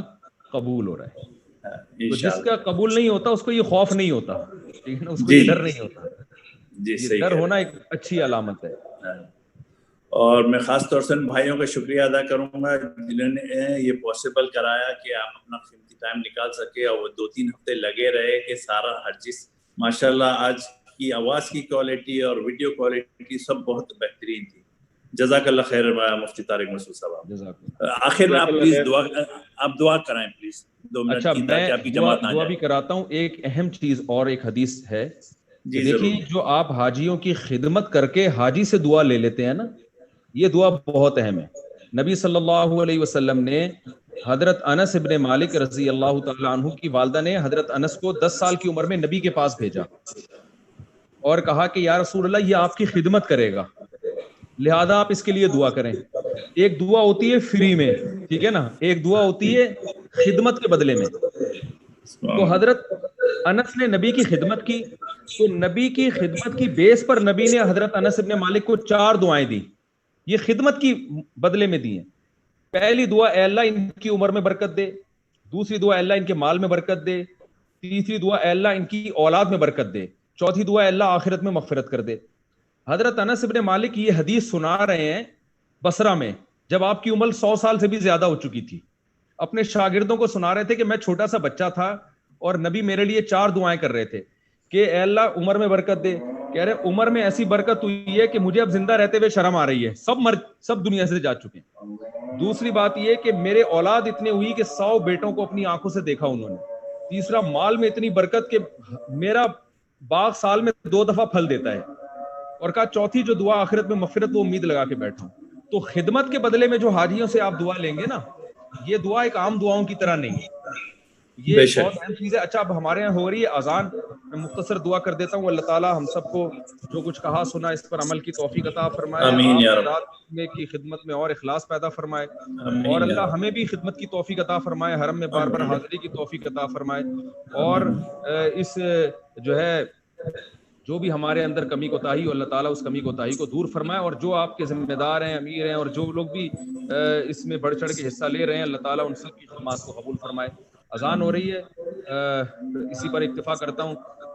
قبول ہو رہا ہے. تو جس کا قبول نہیں ہوتا اس کو یہ خوف نہیں ہوتا, ٹھیک ہے نا, اس کو یہ ڈر نہیں ہوتا. جی یہ صحیح ڈر کہہ ہونا رہے ایک اچھی علامت ہے. ہیں. اور میں خاص طور سے ان بھائیوں کا شکریہ ادا کروں گا جنہوں نے یہ پاسبل کرایا کہ آپ اپنا قیمتی ٹائم نکال سکے اور وہ 2-3 ہفتے لگے رہے کہ سارا ہر چیز ماشاءاللہ آج کی آواز کی کوالٹی اور ویڈیو کوالٹی سب بہت بہترین تھی. جزاک اللہ خیر مفتی طارق مسعود صاحب. جزاک اللہ. آخر میں آپ پلیز دعا کرائیں پلیز 2 منٹ اچھا کی میں تاکہ آپ کی جماعت نہ دعا جائے. بھی کراتا ہوں. ایک اہم چیز اور ایک حدیث ہے کہ جی دیکھیے ضرور. جو آپ حاجیوں کی خدمت کر کے حاجی سے دعا لے لیتے ہیں نا, یہ دعا بہت اہم ہے. نبی صلی اللہ علیہ وسلم نے حضرت انس ابن مالک رضی اللہ تعالیٰ عنہ کی والدہ نے حضرت انس کو 10 سال کی عمر میں نبی کے پاس بھیجا اور کہا کہ یا رسول اللہ یہ آپ کی خدمت کرے گا, لہذا آپ اس کے لیے دعا کریں. ایک دعا ہوتی ہے فری میں, ٹھیک ہے نا, ایک دعا ہوتی ہے خدمت کے بدلے میں. تو حضرت انس نے نبی کی خدمت کی, تو نبی کی خدمت کی بیس پر نبی نے حضرت انس ابن مالک کو 4 دعائیں دی, یہ خدمت کی بدلے میں دی ہیں. پہلی دعا اے اللہ ان کی عمر میں برکت دے, دوسری دعا اے اللہ ان کے مال میں برکت دے, تیسری دعا اے اللہ ان کی اولاد میں برکت دے, چوتھی دعا اے اللہ آخرت میں مغفرت کر دے. حضرت انس ابن مالک یہ حدیث سنا رہے ہیں بصرہ میں جب آپ کی عمر 100 سال سے بھی زیادہ ہو چکی تھی. اپنے شاگردوں کو سنا رہے تھے کہ میں چھوٹا سا بچہ تھا اور نبی میرے لیے 4 دعائیں کر رہے تھے کہ اے اللہ عمر میں برکت دے. کہہ رہے عمر میں ایسی برکت ہوئی ہے کہ مجھے اب زندہ رہتے ہوئے شرم آ رہی ہے, سب دنیا سے جا چکے ہیں. دوسری بات یہ کہ میرے اولاد اتنے ہوئی کہ 100 بیٹوں کو اپنی آنکھوں سے دیکھا انہوں نے. تیسرا مال میں اتنی برکت کہ میرا باغ سال میں 2 دفعہ پھل دیتا ہے. اور کہا چوتھی جو دعا آخرت میں مغفرت, وہ امید لگا کے بیٹھا ہوں. تو خدمت کے بدلے میں جو حاجیوں سے آپ دعا لیں گے نا, یہ دعا ایک عام دعاؤں کی طرح نہیں, یہ بے شک. بہت اہم چیز ہے. اچھا اب ہمارے یہاں ہو رہی ہے اذان, میں مختصر دعا کر دیتا ہوں. اللہ تعالیٰ ہم سب کو جو کچھ کہا سنا اس پر عمل کی توفیق عطا فرمائے, آمین یا آپ رب. رات میں کی خدمت میں اور اخلاص پیدا فرمائے, آمین اور یا اللہ رب. ہمیں بھی خدمت کی توفیق عطا فرمائے, حرم میں بار بار حاضری کی توفیق عطا فرمائے, اور اس جو ہے جو بھی ہمارے اندر کمی کوتاہی ہو اللہ تعالیٰ اس کمی کوتاہی کو دور فرمائے, اور جو آپ کے ذمہ دار ہیں, امیر ہیں, اور جو لوگ بھی اس میں بڑھ چڑھ کے حصہ لے رہے ہیں, اللہ تعالیٰ ان سب کی خدمات کو قبول فرمائے. اذان ہو رہی ہے, اسی پر اکتفا کرتا ہوں.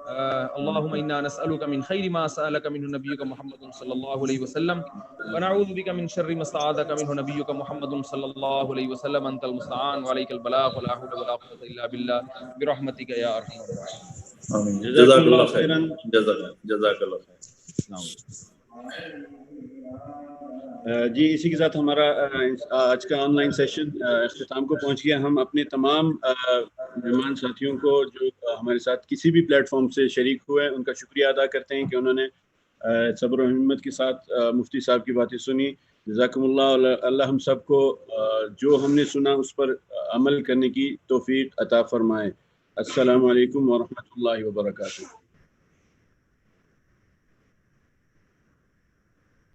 اللهم انا نسألك من خير ما سألك منه نبيك محمد صلى الله عليه وسلم ونعوذ بك من شر ما استعاذك منه نبيك محمد صلى الله عليه وسلم. انت المستعان وعليك البلاغ ولا حول ولا قوة الا بالله برحمتك يا ارحم الراحمين. آمین. جزاک اللہ خیراً. جزاک اللہ خیر. جی اسی کے ساتھ ہمارا آج کا آن لائن سیشن اختتام کو پہنچ گیا. ہم اپنے تمام مہمان ساتھیوں کو جو ہمارے ساتھ کسی بھی پلیٹ فارم سے شریک ہوئے ان کا شکریہ ادا کرتے ہیں کہ انہوں نے صبر و ہمت کے ساتھ مفتی صاحب کی باتیں سنی. جزاکم اللہ. اللہ ہم سب کو جو ہم نے سنا اس پر عمل کرنے کی توفیق عطا فرمائے. السلام علیکم ورحمۃ اللہ وبرکاتہ.